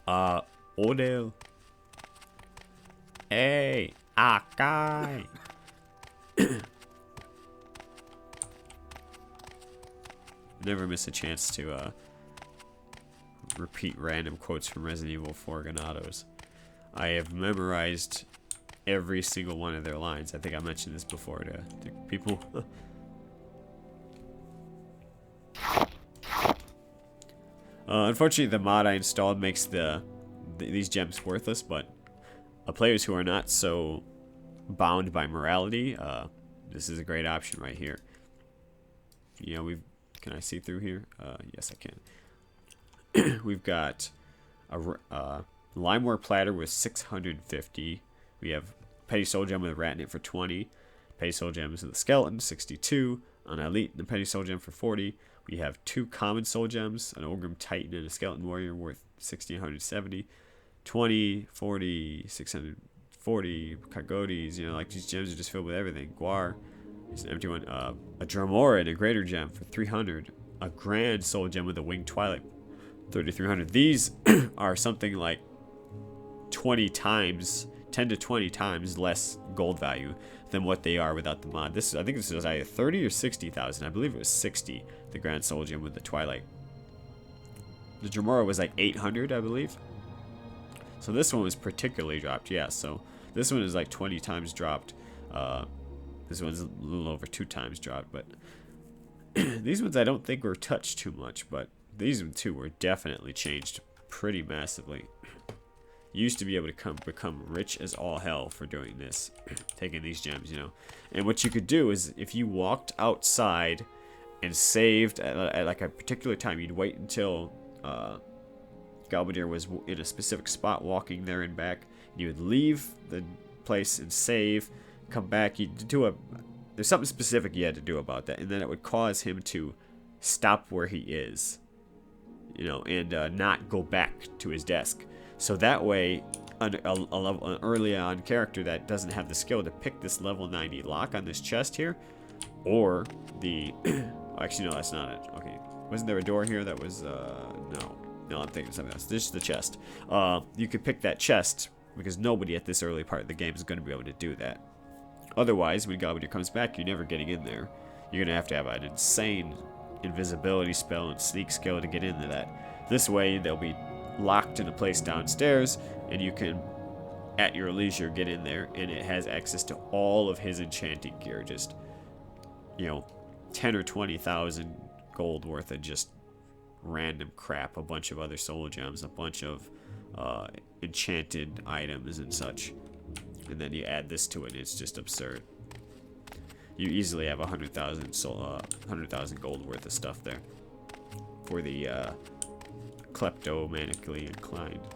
S1: Odell. Hey, Akai. Never miss a chance to repeat random quotes from Resident Evil 4 Ganados. I have memorized every single one of their lines. I think I mentioned this before to people. Unfortunately, the mod I installed makes these gems worthless, but players who are not so bound by morality, this is a great option right here. You know, can I see through here? Yes, I can. We've got a Limeware platter with 650. We have Petty Soul Gem with a rat in it for 20. Petty Soul Gems with a skeleton, 62. An Elite and a Petty Soul Gem for 40. We have 2 Common Soul Gems, an Ogrim Titan and a Skeleton Warrior worth 1,670. 20, 40, 640. Kagodes, you know, like these gems are just filled with everything. Guar. It's an empty one. A Dremora and a Greater Gem for 300. A Grand Soul Gem with a Winged Twilight, 3,300. These are something like 20 times, 10 to 20 times less gold value than what they are without the mod. I think this was either 30 or 60,000. I believe it was 60. The Grand Soul Gem with the Twilight. The Dremora was like 800, I believe. So this one was particularly dropped. Yeah, so this one is like 20 times dropped. This one's a little over 2 times dropped, but these ones I don't think were touched too much, but these two were definitely changed pretty massively. You used to be able to become rich as all hell for doing this, taking these gems, you know. And what you could do is if you walked outside and saved at like a particular time, you'd wait until Galbadir was in a specific spot walking there and back. You would leave the place and save, come back. There's something specific you had to do about that, and then it would cause him to stop where he is, you know, and not go back to his desk. So that way, an early on character that doesn't have the skill to pick this level 90 lock on this chest here, or the actually no, that's not it. Okay, wasn't there a door here that was no, I'm thinking of something else. This is the chest. You could pick that chest because nobody at this early part of the game is going to be able to do that. Otherwise, when Galbadir comes back, you're never getting in there. You're going to have an insane invisibility spell and sneak skill to get into that. This way, they'll be locked in a place downstairs, and you can, at your leisure, get in there, and it has access to all of his enchanting gear. Just, you know, 10 or 20,000 gold worth of just random crap, a bunch of other soul gems, a bunch of enchanted items and such. And then you add this to it, and it's just absurd. You easily have 100,000 gold worth of stuff there for the kleptomanically inclined.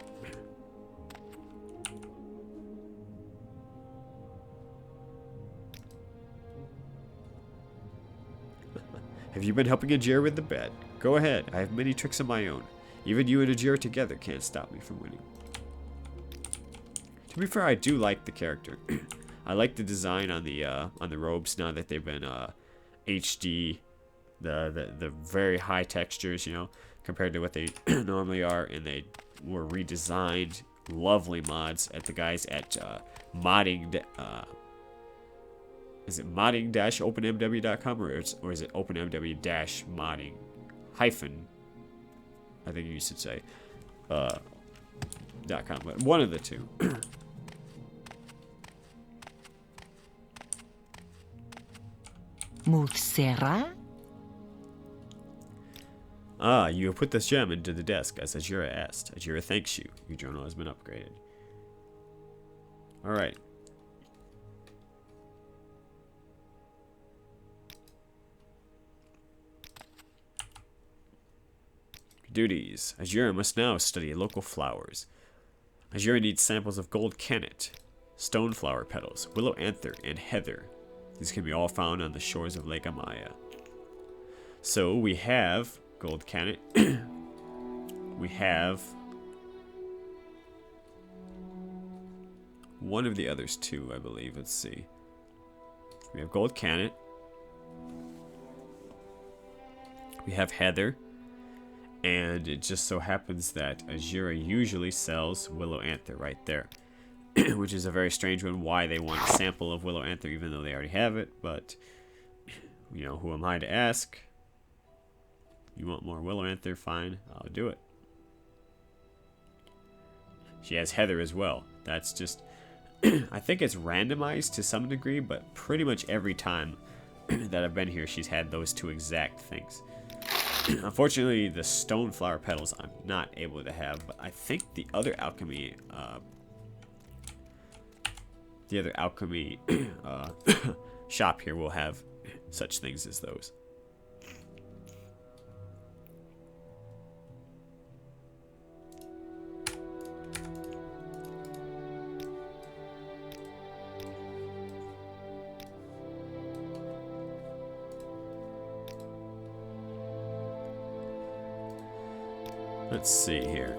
S1: Have you been helping Ajir with the bet? Go ahead, I have many tricks of my own. Even you and Ajir together can't stop me from winning. To be fair, I do like the character. I like the design on the robes now that they've been HD, the very high textures, you know, compared to what they normally are, and they were redesigned. Lovely mods at the guys at modding. Is it modding-openmw.com or is it openmw-modding hyphen? I think you should say .com, but one of the two.
S3: Muthsera?
S1: Ah, you have put this gem into the desk as Azura asked. Azura thanks you. Your journal has been upgraded. Alright. Duties. Azura must now study local flowers. Azura needs samples of gold kennet, stone flower petals, willow anther, and heather. These can be all found on the shores of Lake Amaya. So we have gold kennet. We have one of the others too, I believe. Let's see. We have gold kennet. We have heather. And it just so happens that Azura usually sells willow anther right there. Which is a very strange one, why they want a sample of willow anther even though they already have it. But, you know, who am I to ask? You want more willow anther? Fine, I'll do it. She has heather as well. That's just... I think it's randomized to some degree, but pretty much every time that I've been here, she's had those two exact things. Unfortunately, the stone flower petals I'm not able to have, but I think the other alchemy shop here will have such things as those. Let's see here.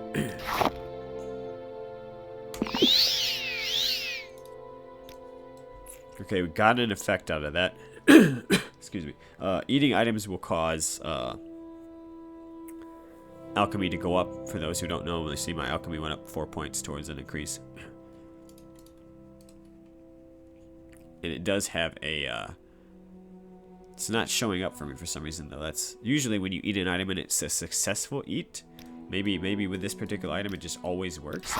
S1: Okay, we got an effect out of that. Excuse me. Eating items will cause alchemy to go up. For those who don't know, you see my alchemy went up 4 points towards an increase. And it does have a... it's not showing up for me for some reason, though. That's usually when you eat an item and it's a successful eat. Maybe with this particular item, it just always works.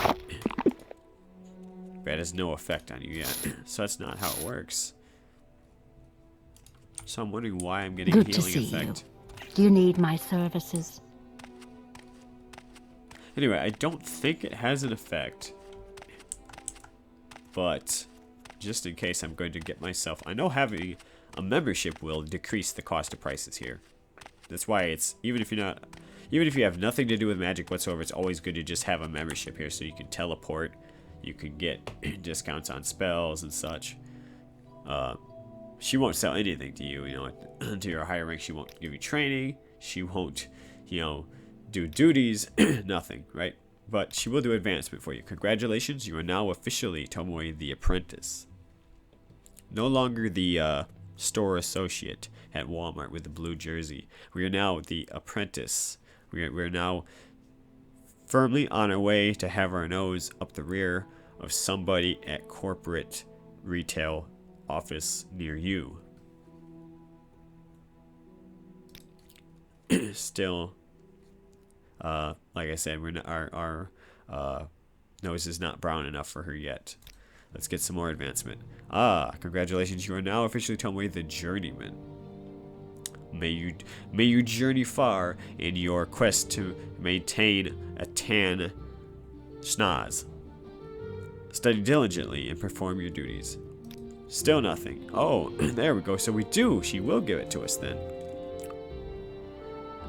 S1: But it has no effect on you yet. So that's not how it works. So I'm wondering why I'm getting
S5: Good
S1: healing
S5: to see
S1: effect.
S5: you. Do you need my services?
S1: Anyway, I don't think it has an effect. But just in case, I'm going to get myself... I know having a membership will decrease the cost of prices here. That's why it's... Even if you have nothing to do with magic whatsoever, it's always good to just have a membership here so you can teleport. You can get discounts on spells and such. She won't sell anything to you, you know, until you're a higher rank. She won't give you training. She won't, you know, do duties. Nothing, right? But she will do advancement for you. Congratulations, you are now officially Tomoe the Apprentice. No longer the store associate at Walmart with the blue jersey. We are now the apprentice. We're now firmly on our way to have our nose up the rear of somebody at corporate retail office near you. Still, like I said, our nose is not brown enough for her yet. Let's get some more advancement. Ah, congratulations, you are now officially Tomoe the Journeyman. May you journey far in your quest to maintain a tan schnoz. Study diligently and perform your duties. Still nothing. Oh, there we go. So we do. She will give it to us then.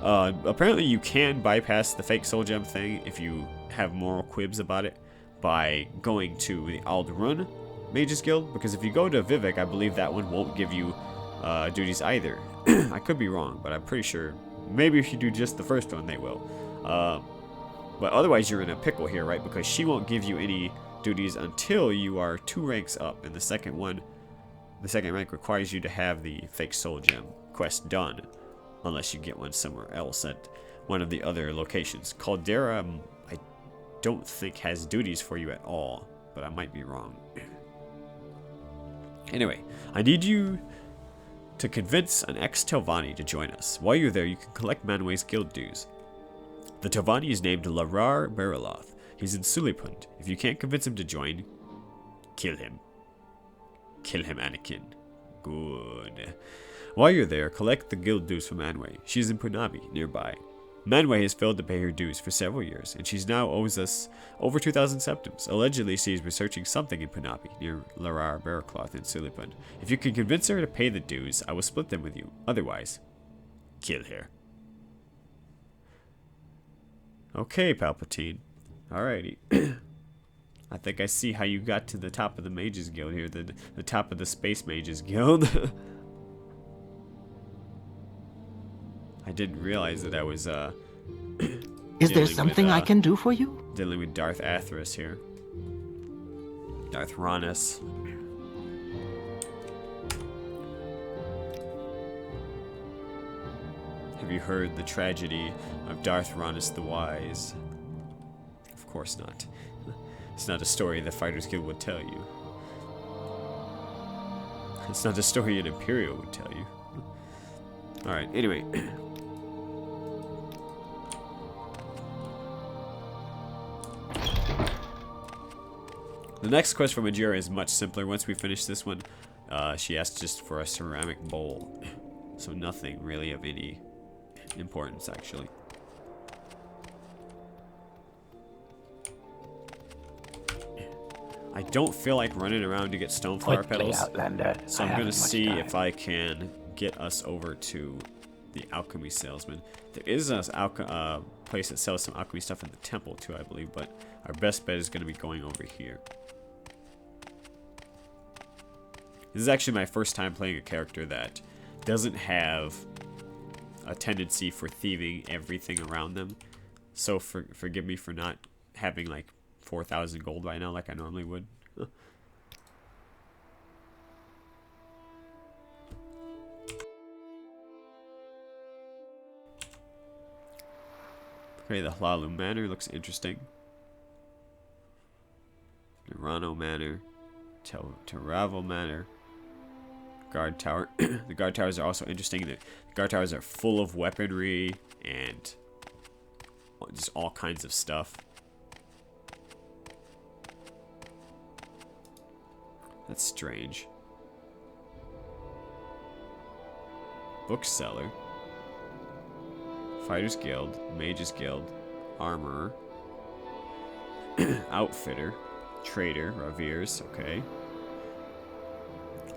S1: Apparently you can bypass the fake soul gem thing if you have moral quibs about it by going to the Aldrun Mages Guild, because if you go to Vivek, I believe that one won't give you duties either. I could be wrong, but I'm pretty sure. Maybe if you do just the first one, they will. But otherwise, you're in a pickle here, right? Because she won't give you any duties until you are 2 ranks up. And the second rank requires you to have the fake soul gem quest done, unless you get one somewhere else at one of the other locations. Caldera, I don't think has duties for you at all, but I might be wrong. Anyway, I need you to convince an ex-Telvanni to join us. While you're there, you can collect Manway's guild dues. The Telvanni is named Larar Bariloth. He's in Sulipund. If you can't convince him to join, kill him. Kill him, Anakin. Good. While you're there, collect the guild dues from Manway. She's in Punabi, nearby. Manwë has failed to pay her dues for several years, and she now owes us over 2,000 septims. Allegedly, she is researching something in Penapi, near Larar Bearcloth in Silipund. If you can convince her to pay the dues, I will split them with you. Otherwise, kill her. Okay, Palpatine. Alrighty. I think I see how you got to the top of the Mages Guild here, the top of the Space Mages Guild. I didn't realize that I was,
S2: Is there something I can do for you?
S1: dealing with Darth Athras here. Darth Ranus. Have you heard the tragedy of Darth Ranus the Wise? Of course not. It's not a story the Fighters Guild would tell you. It's not a story an Imperial would tell you. Alright, anyway. The next quest from Majira is much simpler. Once we finish this one, she asked just for a ceramic bowl. So nothing really of any importance, actually. I don't feel like running around to get stoneflower petals, so I'm going to see if I can get us over to the alchemy salesman. There is a place that sells some alchemy stuff in the temple too, I believe, but our best bet is going to be going over here. This is actually my first time playing a character that doesn't have a tendency for thieving everything around them. So forgive me for not having like 4,000 gold right now like I normally would. Okay, the Hlalu Manor looks interesting. Nerano Manor. Taravel Manor. Guard Tower. The guard towers are also interesting. The guard towers are full of weaponry and just all kinds of stuff. That's strange. Bookseller. Fighters Guild. Mages Guild. Armorer. Outfitter. Trader. Raviers. Okay.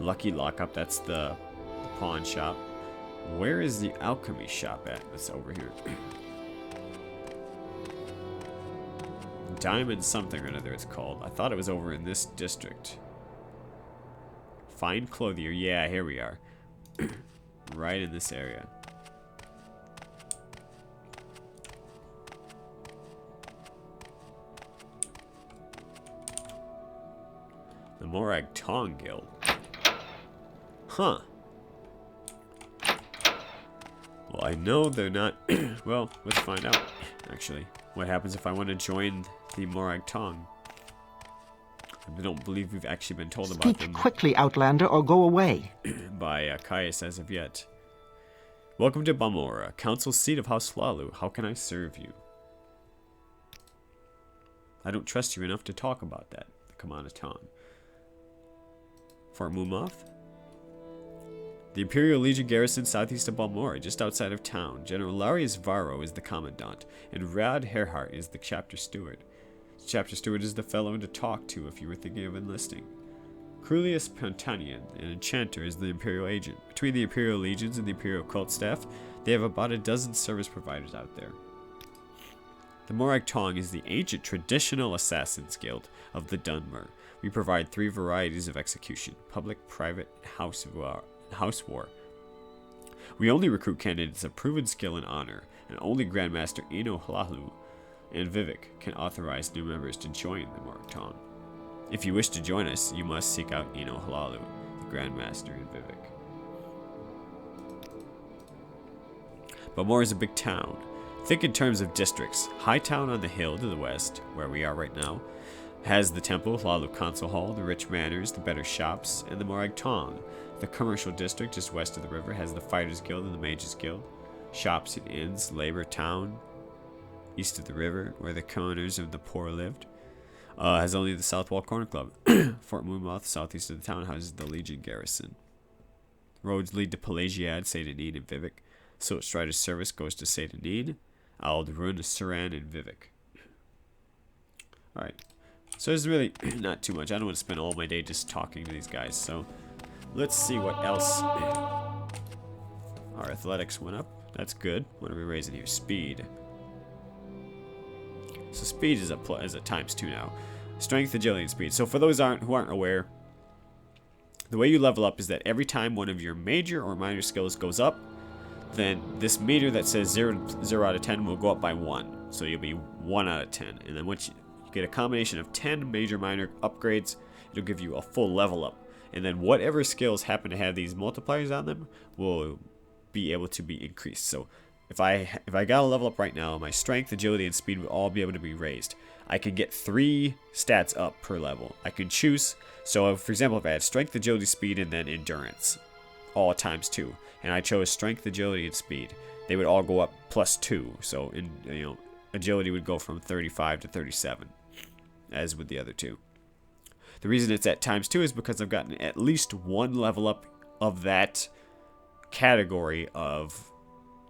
S1: Lucky Lockup. That's the pawn shop. Where is the alchemy shop at? That's over here. Diamond something or another it's called. I thought it was over in this district. Fine clothier. Yeah, here we are. Right in this area. The Morag Tong Guild. Huh. Well, I know they're not... well, let's find out, actually. What happens if I want to join the Morag Tong? I don't believe we've actually been told about them.
S2: Speak quickly, Outlander, or go away.
S1: By Caius as of yet. Welcome to Balmora, council seat of House Hlalu. How can I serve you? I don't trust you enough to talk about that. Come on, Tom. Fort Mumoth? The Imperial Legion garrison southeast of Balmora, just outside of town. General Larius Varro is the commandant, and Rad Herhart is the chapter steward. The chapter steward is the fellow to talk to if you were thinking of enlisting. Crulius Pantanian, an enchanter, is the Imperial agent. Between the Imperial Legions and the Imperial cult staff, they have about a dozen service providers out there. The Morag Tong is the ancient traditional assassins guild of the Dunmer. We provide 3 varieties of execution: public, private, and house war. We only recruit candidates of proven skill and honor, and only Grandmaster Eno Hlalu and Vivek can authorize new members to join the Morag Tong. If you wish to join us, you must seek out Eno Hlalu, the Grandmaster, and Vivek. Balmora is a big town. Think in terms of districts. Hightown on the hill to the west, where we are right now, has the temple, Hlalu Council Hall, the rich manors, the better shops, and the Morag Tong. The commercial district just west of the river has the Fighters Guild and the Mages Guild. Shops and inns, labor town, east of the river, where the commoners of the poor lived. Has only the South Wall Corner Club. Fort Mumoth, southeast of the town, houses the Legion garrison. Roads lead to Pelagiad, Saint Anine, and Vivek. Silt Strider's service goes to Saint Anine. Alderun, Suran, and Vivek. Alright. So there's really not too much. I don't want to spend all my day just talking to these guys. So let's see what else. Our athletics went up. That's good. What are we raising here? Speed. So speed is a ×2 now. Strength, agility, and speed. So for those who aren't aware, the way you level up is that every time one of your major or minor skills goes up, then this meter that says 0 out of 10 will go up by 1. So you'll be 1 out of 10. And then once you get a combination of 10 major minor upgrades, it'll give you a full level up. And then whatever skills happen to have these multipliers on them will be able to be increased. So if I got a level up right now, my strength, agility, and speed would all be able to be raised. I can get 3 stats up per level. I can choose. So for example, if I had strength, agility, speed, and then endurance, all ×2, and I chose strength, agility, and speed, they would all go up +2. So agility would go from 35 to 37, as with the other two. The reason it's at ×2 is because I've gotten at least 1 level up of that category of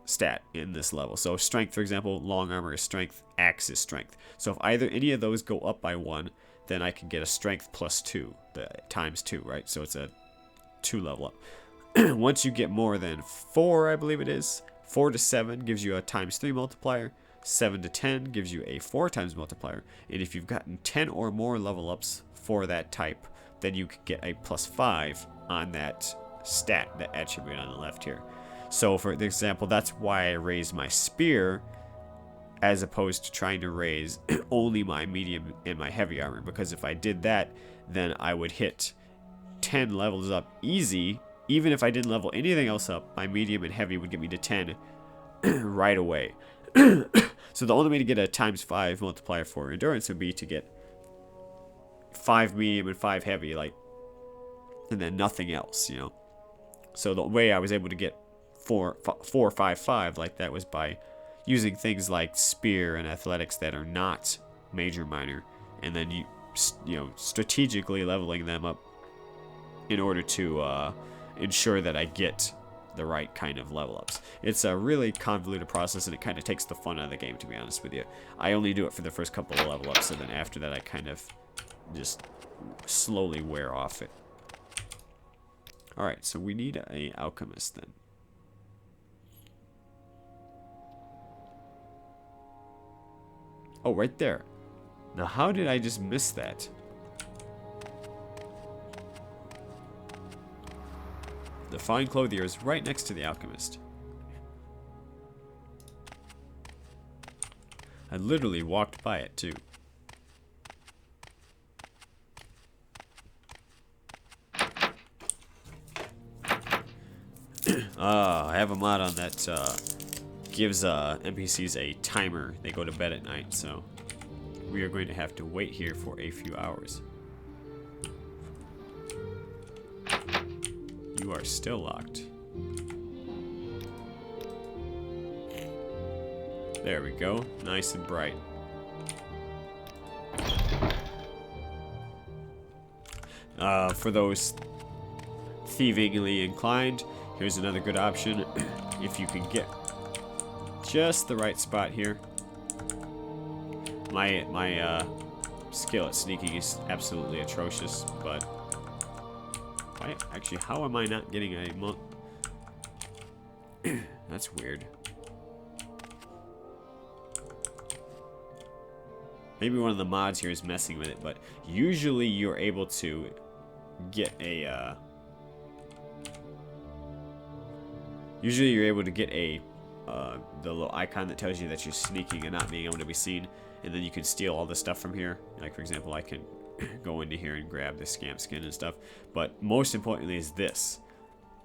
S1: stat in this level. So strength, for example, long armor is strength, axe is strength. So if either any of those go up by 1, then I can get a strength +2, the ×2, right? So it's a 2 level up. Once you get more than 4, I believe it is, 4 to 7 gives you a ×3 multiplier, 7 to 10 gives you a 4 times multiplier, and if you've gotten 10 or more level ups for that type, then you could get a +5 on that stat, that attribute on the left here. So for example, that's why I raised my spear as opposed to trying to raise only my medium and my heavy armor, because if I did that, then I would hit 10 levels up easy. Even if I didn't level anything else up, my medium and heavy would get me to 10 right away. So the only way to get a ×5 multiplier for endurance would be to get 5 medium and 5 heavy, and then nothing else, So the way I was able to get 4, 5, 5 like that was by using things like spear and athletics that are not major minor, and then you strategically leveling them up in order to ensure that I get the right kind of level ups. It's a really convoluted process, and it kind of takes the fun out of the game, to be honest with you. I only do it for the first couple of level ups, and then after that I kind of just slowly wear off it. Alright, so we need an alchemist then. Oh, right there. Now how did I just miss that? The fine clothier is right next to the alchemist. I literally walked by it too. I have a mod on that gives NPCs a timer. They go to bed at night, so we are going to have to wait here for a few hours. You are still locked. There we go. Nice and bright. For those thievingly inclined, here's another good option. If you can get just the right spot here. My skill at sneaking is absolutely atrocious, but actually, how am I not getting a That's weird. Maybe one of the mods here is messing with it, but usually you're able to get a the little icon that tells you that you're sneaking and not being able to be seen, and then you can steal all the stuff from here. Like, for example, I can go into here and grab the scamp skin and stuff. But most importantly is this: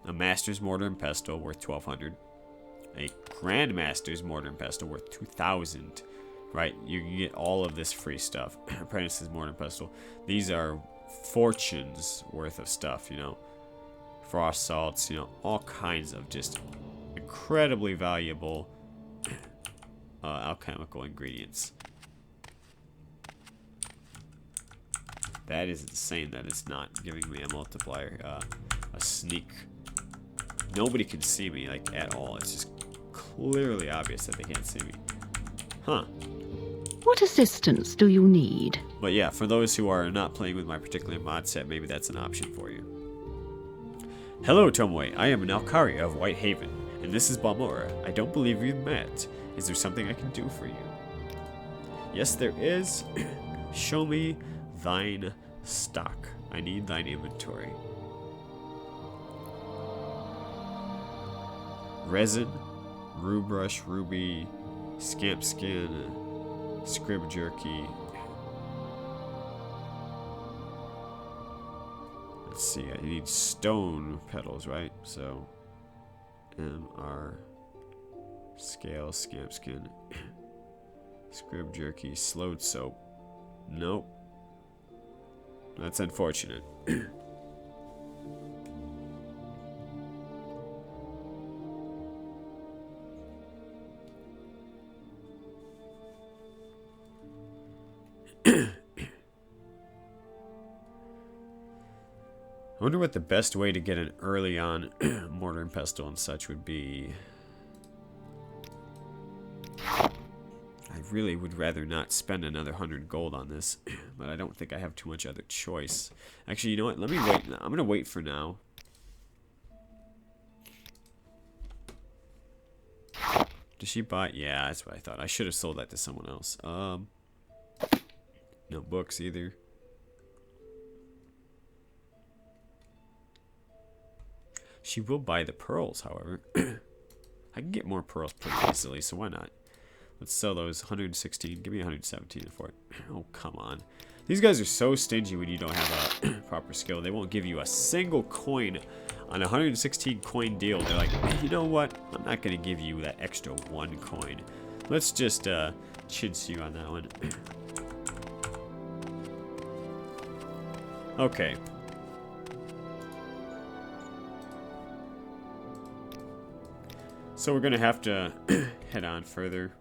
S1: a Master's Mortar and Pestle worth 1,200, a Grandmaster's Mortar and Pestle worth 2,000. Right, you can get all of this free stuff. Apprentice's Mortar and Pestle. These are fortunes worth of stuff, Frost salts, all kinds of just incredibly valuable alchemical ingredients. That is insane that it's not giving me a multiplier, a sneak. Nobody can see me, at all. It's just clearly obvious that they can't see me. Huh.
S2: What assistance do you need?
S1: But yeah, for those who are not playing with my particular mod set, maybe that's an option for you. Hello, Tomoe. I am an Alkari of Whitehaven, and this is Balmora. I don't believe we've met. Is there something I can do for you? Yes, there is. Show me thine stock. I need thine inventory. Resin, rue brush, ruby, scamp skin, scrib jerky. Let's see, I need stone petals, right? So, MR, scale, scamp skin, scrib jerky, slowed soap. Nope. That's unfortunate. I wonder what the best way to get an early on mortar and pestle and such would be. I really would rather not spend another 100 gold on this, but I don't think I have too much other choice. Actually, you know what? Let me wait. I'm gonna wait for now. Did she buy? Yeah, that's what I thought. I should have sold that to someone else. No books either. She will buy the pearls, however. I can get more pearls pretty easily, so why not? Let's sell those. 116. Give me 117 for it. Oh, come on. These guys are so stingy when you don't have a proper skill. They won't give you a single coin on a 116 coin deal. They're like, you know what? I'm not going to give you that extra 1 coin. Let's just chintz you on that one. Okay. So we're going to have to head on further.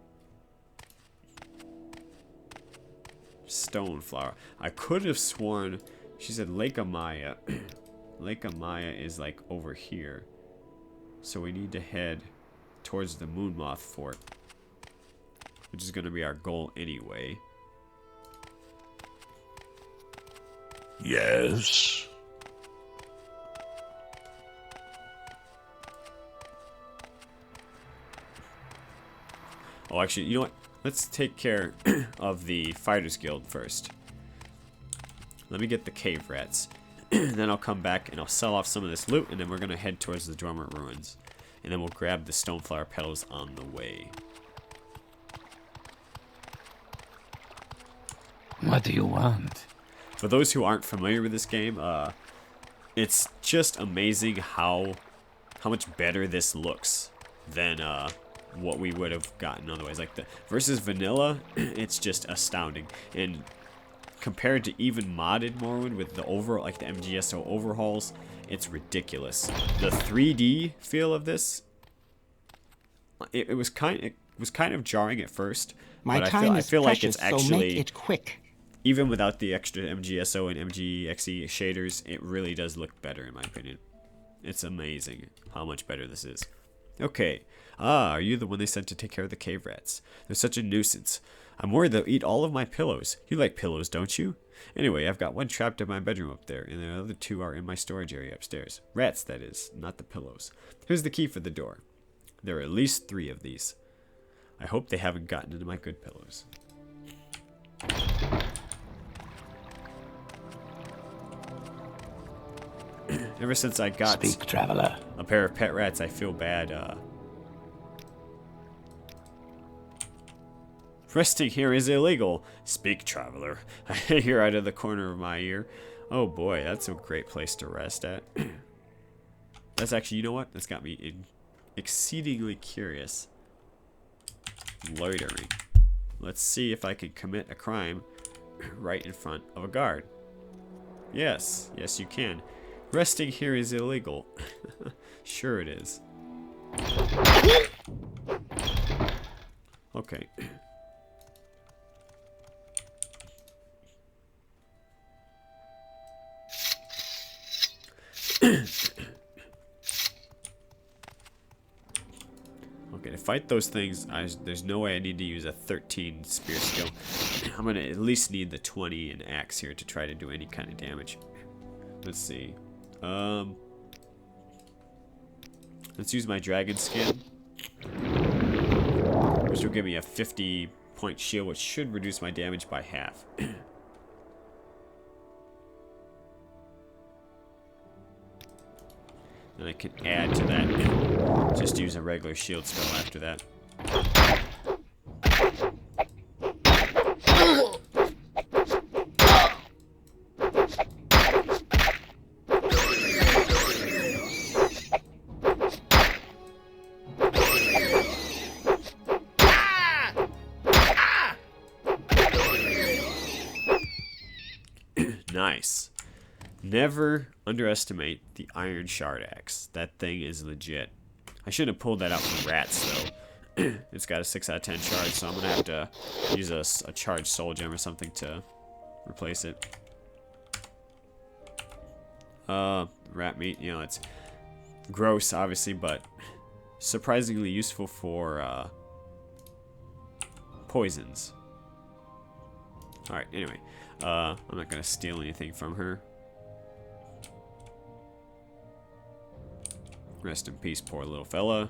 S1: Stoneflower. I could have sworn she said Lake Amaya. Lake Amaya is like over here. So we need to head towards the Moonmoth Fort, which is going to be our goal anyway.
S4: Yes.
S1: Oh, actually, you know what? Let's take care of the Fighters Guild first. Let me get the cave rats. Then I'll come back and I'll sell off some of this loot, and then we're going to head towards the Drummer Ruins. And then we'll grab the Stoneflower petals on the way.
S7: What do you want?
S1: For those who aren't familiar with this game, it's just amazing how much better this looks than what we would have gotten otherwise. Like the versus vanilla, it's just astounding. And compared to even modded Morrowind with the like the MGSO overhauls, it's ridiculous. The 3D feel of this, it was kind of jarring at first.
S2: My
S1: but
S2: time
S1: I
S2: is
S1: feel
S2: precious,
S1: like it's actually,
S2: so make it quick.
S1: even without the extra MGSO and MGXE shaders, it really does look better in my opinion. It's amazing how much better this is. Okay. Ah, are you the one they sent to take care of the cave rats? They're such a nuisance. I'm worried they'll eat all of my pillows. You like pillows, don't you? Anyway, I've got one trapped in my bedroom up there, and the other 2 are in my storage area upstairs. Rats, that is, not the pillows. Here's the key for the door. There are at least 3 of these. I hope they haven't gotten into my good pillows. Ever since I got
S7: Speak, traveler.
S1: a pair of pet rats, I feel bad. Resting here is illegal. Speak, traveler. I hear out of the corner of my ear. Oh boy, that's a great place to rest at. That's actually, you know what? That's got me exceedingly curious. Loitering. Let's see if I can commit a crime right in front of a guard. Yes, yes you can. Resting here is illegal. Sure it is. Okay. Okay, fight those things, there's no way I need to use a 13 spear skill. I'm gonna at least need the 20 and axe here to try to do any kind of damage. Let's see. Let's use my dragon skin, which will give me a 50-point shield, which should reduce my damage by half. And I can add to that. Just use a regular shield spell after that. Nice. Never underestimate the iron shard axe. That thing is legit. I shouldn't have pulled that out from rats though. It's got a 6 out of 10 charge, so I'm gonna have to use a charged soul gem or something to replace it. Rat meat, you know, it's gross obviously, but surprisingly useful for poisons. Alright, anyway. I'm not gonna steal anything from her. Rest in peace, poor little fella.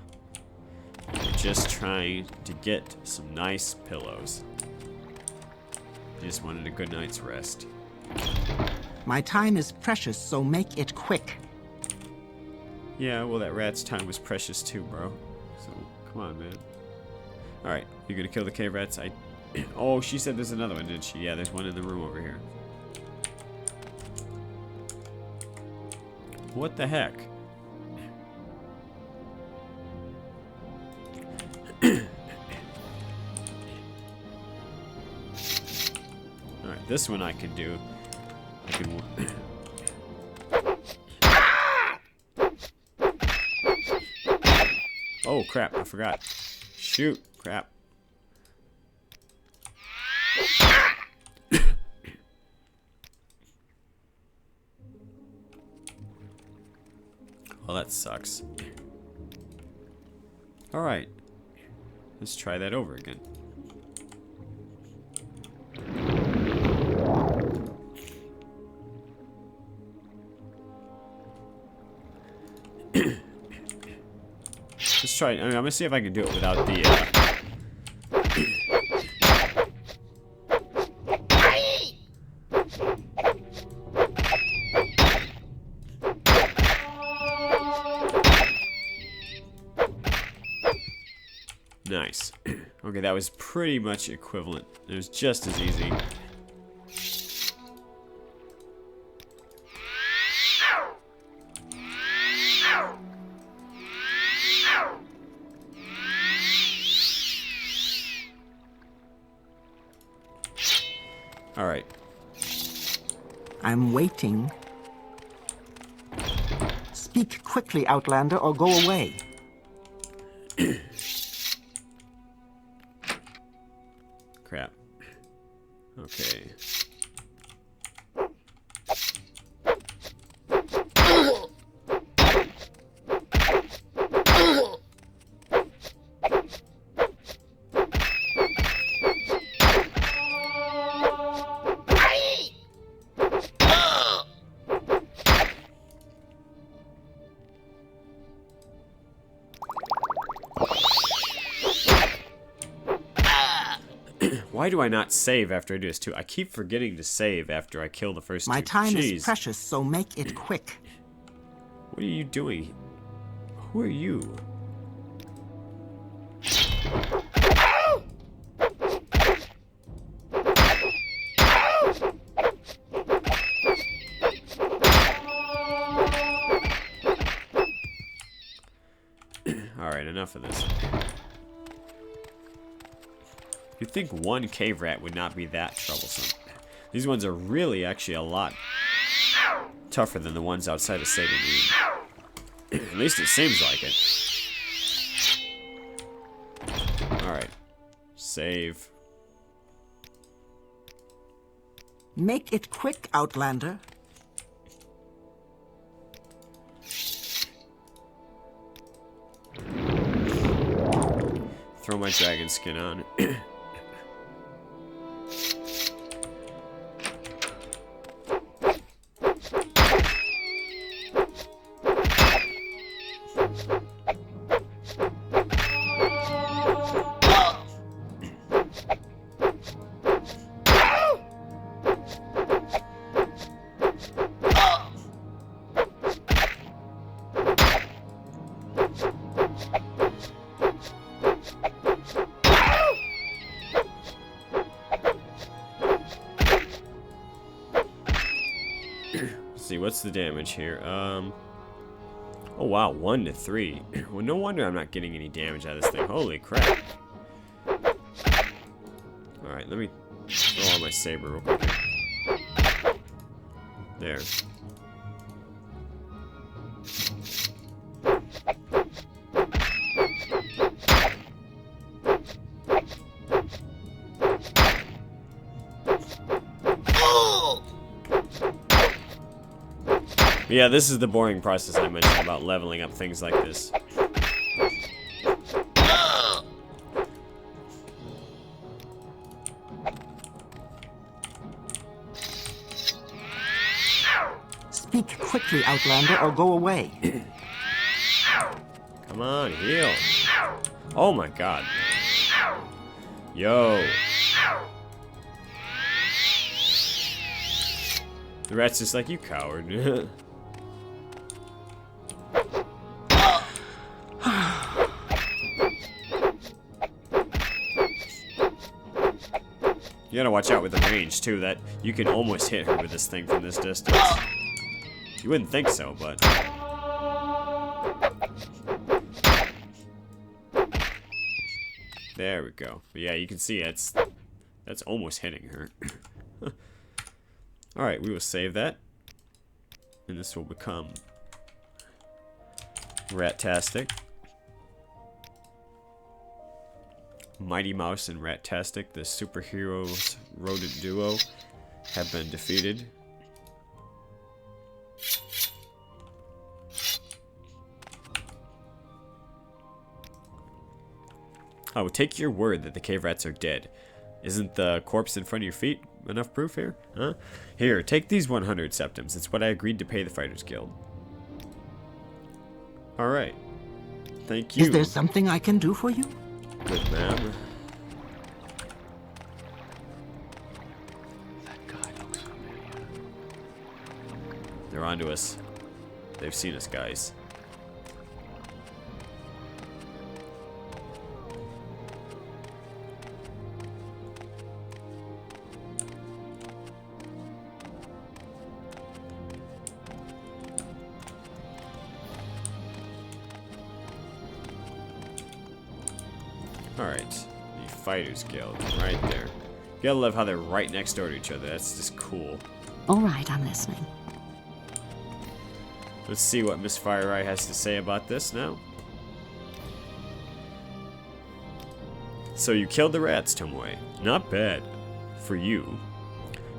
S1: Just trying to get some nice pillows. Just wanted a good night's rest.
S2: My time is precious, so make it quick.
S1: Yeah, well, that rat's time was precious too, bro. So, come on, man. Alright, you gonna kill the cave rats? Oh, she said there's another one, didn't she? Yeah, there's one in the room over here. What the heck? Alright, this one I can do. I can... Oh, crap, I forgot. Shoot, crap. Well, that sucks. Alright. Let's try that over again. Let's try it. I mean, I'm gonna see if I can do it without the Nice. Okay, that was pretty much equivalent. It was just as easy. All right.
S2: I'm waiting. Speak quickly, Outlander, or go away.
S1: Crap. Okay. Why do I not save after I do this too? I keep forgetting to save after I kill the first two.
S2: My time
S1: Jeez.
S2: is precious, so make it quick.
S1: What are you doing? Who are you? Alright, enough of this. You'd think one cave rat would not be that troublesome. These ones are really actually a lot tougher than the ones outside of Saber Moon. At least it seems like it. Alright. Save.
S2: Make it quick, Outlander.
S1: my dragon skin on. See, what's the damage here? Oh wow, 1 to 3. Well, no wonder I'm not getting any damage out of this thing. Holy crap. Alright, let me throw on my saber real quick. There. Yeah, this is the boring process I mentioned about leveling up things like this.
S2: Speak quickly, Outlander, or go away.
S1: Come on, heal. Oh my god. Yo. The rat's just like, you coward. You gotta watch out with the range, too, that you can almost hit her with this thing from this distance. You wouldn't think so, but... There we go. But yeah, you can see that's almost hitting her. Alright, we will save that. And this will become... Rat-tastic. Mighty Mouse and Rat-tastic, the superheroes rodent duo, have been defeated. I will take your word that the cave rats are dead. Isn't the corpse in front of your feet enough proof here? Huh? Here, take these 100 septims. It's what I agreed to pay the Fighters Guild. Alright. Thank you.
S2: Is there something I can do for you?
S1: Good man.
S7: That guy looks familiar.
S1: They're onto us. They've seen us, guys. Alright, the Fighters Guild, right there. You gotta love how they're right next door to each other. That's just cool.
S5: All right, I'm listening.
S1: Let's see what Miss FireEye has to say about this now. So you killed the rats, Tomoe. Not bad. For you.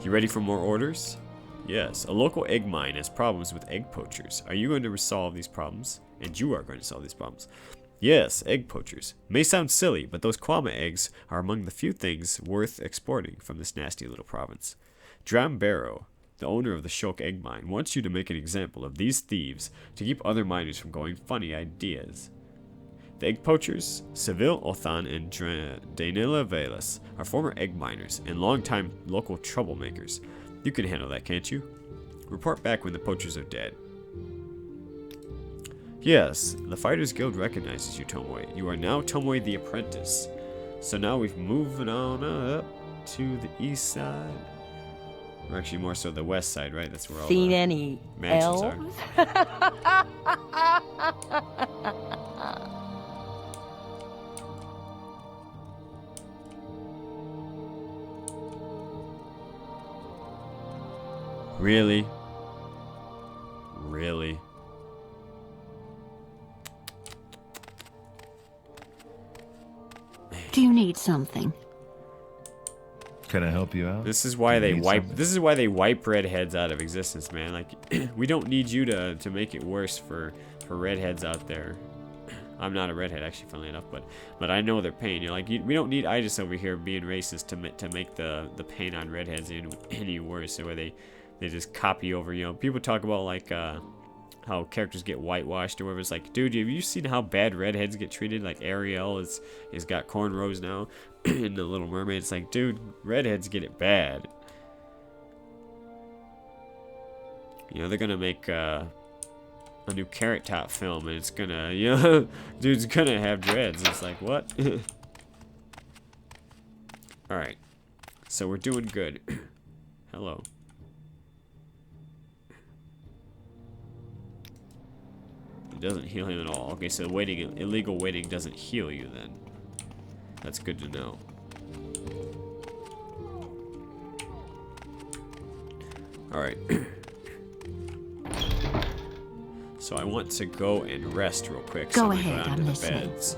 S1: You ready for more orders? Yes, a local egg mine has problems with egg poachers. Are you going to resolve these problems? And you are going to solve these problems. Yes, egg poachers. May sound silly, but those Kwama eggs are among the few things worth exporting from this nasty little province. Dram Barrow, the owner of the Shulk egg mine, wants you to make an example of these thieves to keep other miners from going funny ideas. The egg poachers, Seville Othan and Danila Velas, are former egg miners and longtime local troublemakers. You can handle that, can't you? Report back when the poachers are dead. Yes, the Fighters Guild recognizes you, Tomoe. You are now Tomoe the Apprentice. So now we've moved on up to the east side. Or actually more so the west side, right? That's where all
S3: Seen
S1: the
S3: any
S1: mansions
S3: elves?
S1: Really? Really?
S5: Do you need something?
S4: Can I help you out?
S1: This is why they
S4: need
S1: wipe.
S4: something?
S1: This is why they wipe redheads out of existence, man. Like, we don't need you to make it worse for redheads out there. I'm not a redhead, actually, funnily enough, but I know their pain. You're like, we don't need IGES over here being racist to make the pain on redheads any worse, where they just copy over. You know, people talk about like how characters get whitewashed or whatever. It's like, dude, have you seen how bad redheads get treated? Like Ariel is got cornrows now in The Little Mermaid. It's like, dude, redheads get it bad. You know, they're gonna make a new Carrot Top film, and it's gonna, you know, dude's gonna have dreads. It's like, what? Alright. So we're doing good. Hello. It doesn't heal him at all. Okay, so waiting, illegal waiting doesn't heal you then. That's good to know. Alright. So I want to go and rest real quick.
S5: Go
S1: so we
S5: ahead,
S1: go down to
S5: I'm
S1: the
S5: listening.
S1: beds.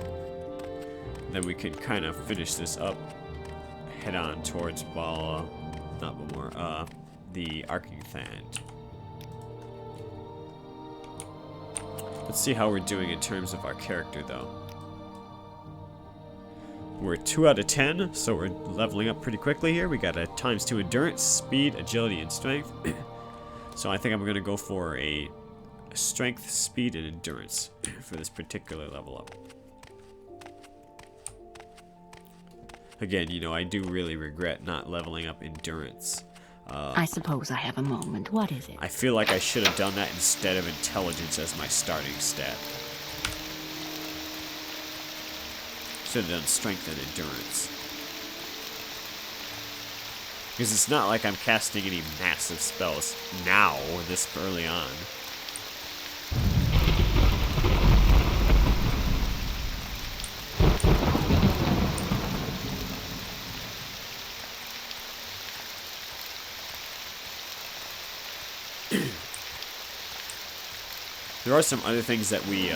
S1: Then we can kind of finish this up. Head on towards the Arcing Thand. Let's see how we're doing in terms of our character, though. We're 2 out of 10, so we're leveling up pretty quickly here. We got a ×2 endurance, speed, agility, and strength. So I think I'm gonna go for a strength, speed, and endurance for this particular level up. Again, you know, I do really regret not leveling up endurance.
S5: I suppose I have a moment. What is it?
S1: I feel like I should have done that instead of intelligence as my starting stat. Should have done strength and endurance. Because it's not like I'm casting any massive spells now, this early on. There are some other things that we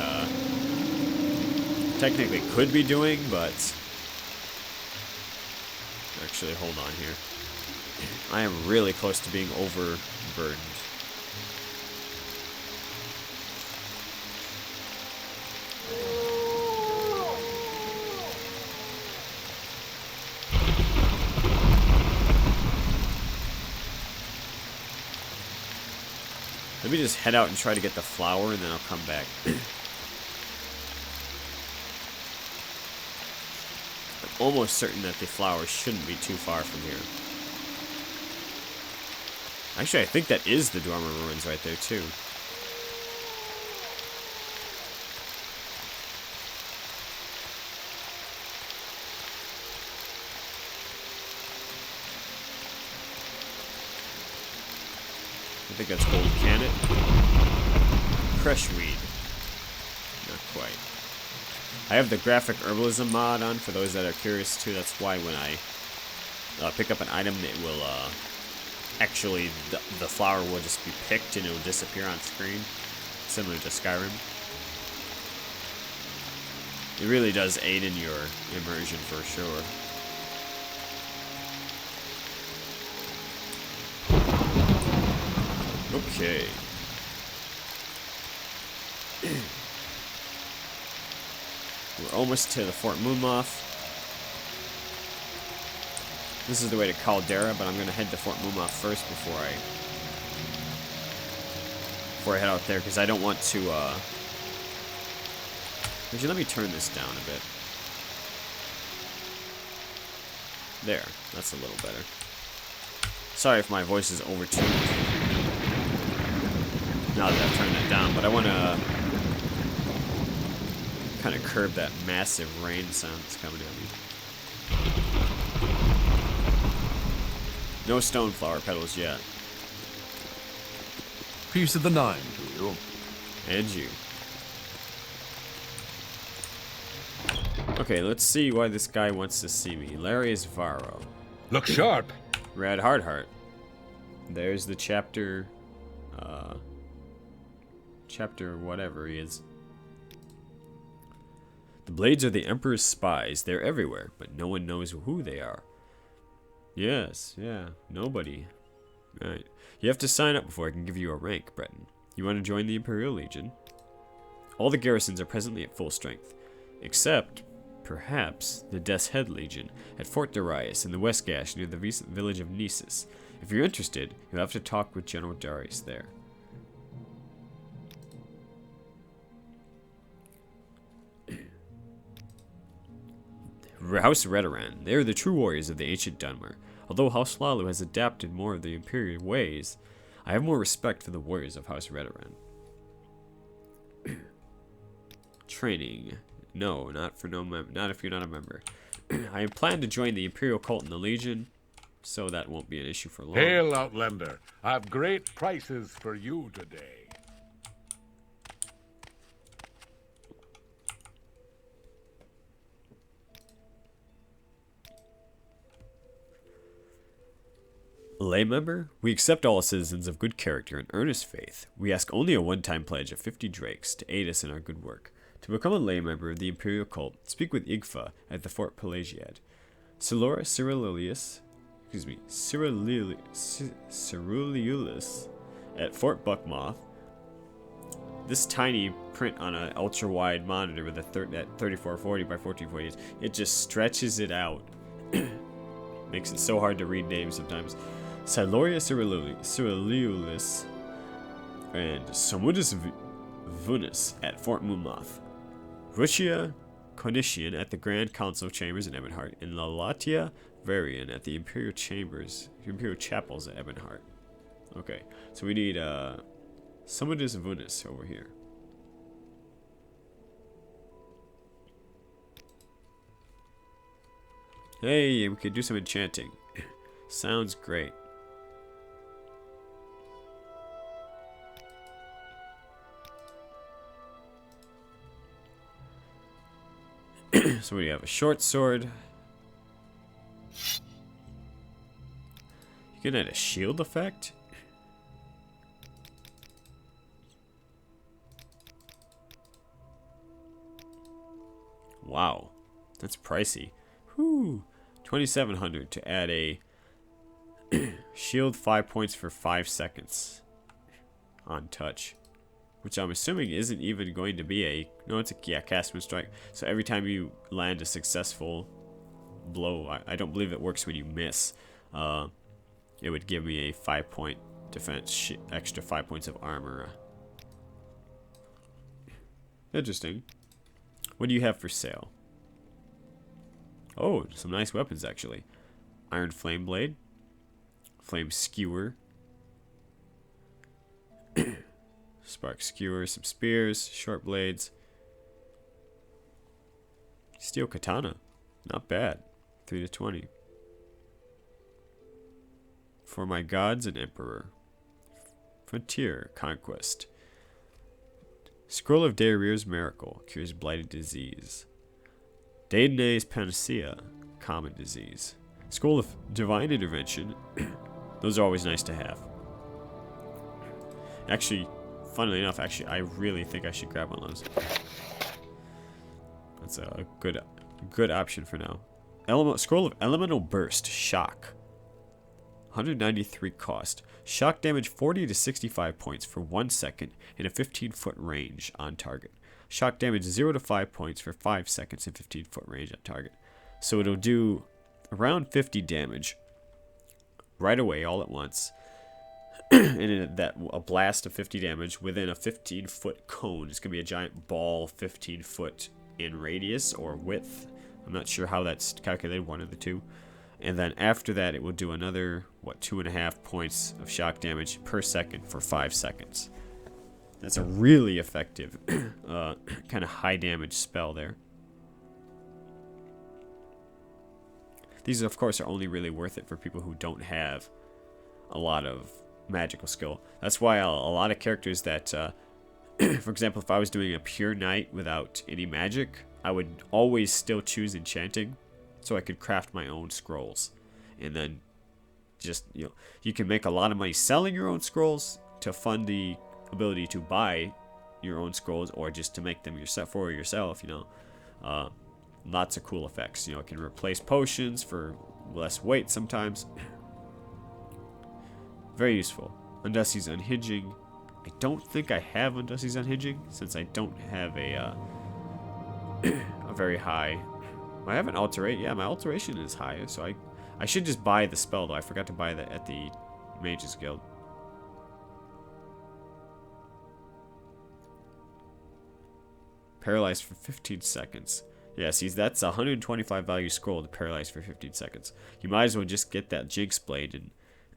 S1: technically could be doing, but actually, hold on here. I am really close to being overburdened. Let me just head out and try to get the flower, and then I'll come back. I'm almost certain that the flower shouldn't be too far from here. Actually, I think that is the Dormer Ruins right there, too. I think that's Gold Cannet. Crushweed. Not quite. I have the graphic herbalism mod on for those that are curious too. That's why when I pick up an item, it will actually the flower will just be picked and it will disappear on screen, similar to Skyrim. It really does aid in your immersion for sure. Okay. We're almost to the Fort Moonmoth. This is the way to Caldera, but I'm gonna head to Fort Moonmoth first before I head out there, because I don't want to. Actually, let me turn this down a bit. There, that's a little better. Sorry if my voice is overtuned now that I've turned that down, but I want to kind of curb that massive rain sound that's coming at me. No stoneflower petals yet.
S8: Piece of the 9 to you.
S1: And you. Okay, let's see why this guy wants to see me. Larius Varo.
S8: Look sharp.
S1: Rad Hardheart. There's the chapter... chapter whatever he is. The blades are the Emperor's spies. They're everywhere, but no one knows who they are. Yes, yeah, nobody. Right. You have to sign up before I can give you a rank, Breton. You want to join the Imperial Legion? All the garrisons are presently at full strength. Except, perhaps, the Death's Head Legion at Fort Darius in the West Gash near the recent village of Nisus. If you're interested, you'll have to talk with General Darius there. House Redoran. They are the true warriors of the ancient Dunmer. Although House Lalu has adapted more of the Imperial ways, I have more respect for the warriors of House Redoran. Training. No, not if you're not a member. I plan to join the Imperial cult in the Legion, so that won't be an issue for long.
S8: Hail, Outlander. I've great prices for you today.
S1: Lay member? We accept all citizens of good character and earnest faith. We ask only a one-time pledge of 50 drakes to aid us in our good work. To become a lay member of the Imperial cult, speak with Igfa at the Fort Pelagiad. Silora Ceruleus at Fort Buckmoth. This tiny print on an ultra-wide monitor with a 3440 by 1440, it just stretches it out. Makes it so hard to read names sometimes. Siloria Ceruleus and Somudus Vunus at Fort Mumath. Ruchia Conitian at the Grand Council Chambers in Ebonheart, and Lalatia Varian at the Imperial Chapels at Ebonheart. Okay, so we need Somudus Vunus over here. Hey, we could do some enchanting. Sounds great. So what do you have? A short sword. You can add a shield effect? Wow. That's pricey. Whew. 2,700 to add a shield 5 points for 5 seconds on touch, which I'm assuming isn't even going to be a it's a castman strike. So every time you land a successful blow, I don't believe it works when you miss. It would give me a 5-point defense, extra 5 points of armor. Interesting. What do you have for sale? Oh, some nice weapons actually. Iron Flame Blade, Flame Skewer, Spark Skewer, some spears, short blades, Steel Katana, not bad, 3 to 20. For my gods and emperor. Frontier Conquest. Scroll of Darire's Miracle, cures blighted disease. Daidane's Panacea, common disease. Scroll of Divine Intervention. Those are always nice to have. Actually, funnily enough, I really think I should grab one of those. That's a good option for now. Scroll of Elemental Burst, Shock. 193 cost. Shock damage 40 to 65 points for 1 second in a 15-foot range on target. Shock damage 0 to 5 points for 5 seconds in 15-foot range on target. So it'll do around 50 damage right away all at once. And a blast of 50 damage within a 15-foot cone. It's going to be a giant ball 15-foot in radius or width. I'm not sure how that's calculated, one of the two. And then after that, it will do another, 2.5 points of shock damage per second for 5 seconds. That's a really effective, kind of high damage spell there. These, of course, are only really worth it for people who don't have a lot of magical skill. That's why a lot of characters that, for example, if I was doing a pure knight without any magic, I would always still choose enchanting, so I could craft my own scrolls. And then just, you can make a lot of money selling your own scrolls to fund the ability to buy your own scrolls, or just to make them for yourself, lots of cool effects. It can replace potions for less weight sometimes. Very useful. Undusty's Unhinging. I don't think I have Undusty's Unhinging, since I don't have a very high. I have an alteration. Yeah, my alteration is high, so I should just buy the spell, though. I forgot to buy that at the Mages Guild. Paralyzed for 15 seconds. Yeah, see, that's a 125 value scroll to paralyze for 15 seconds. You might as well just get that Jinx Blade,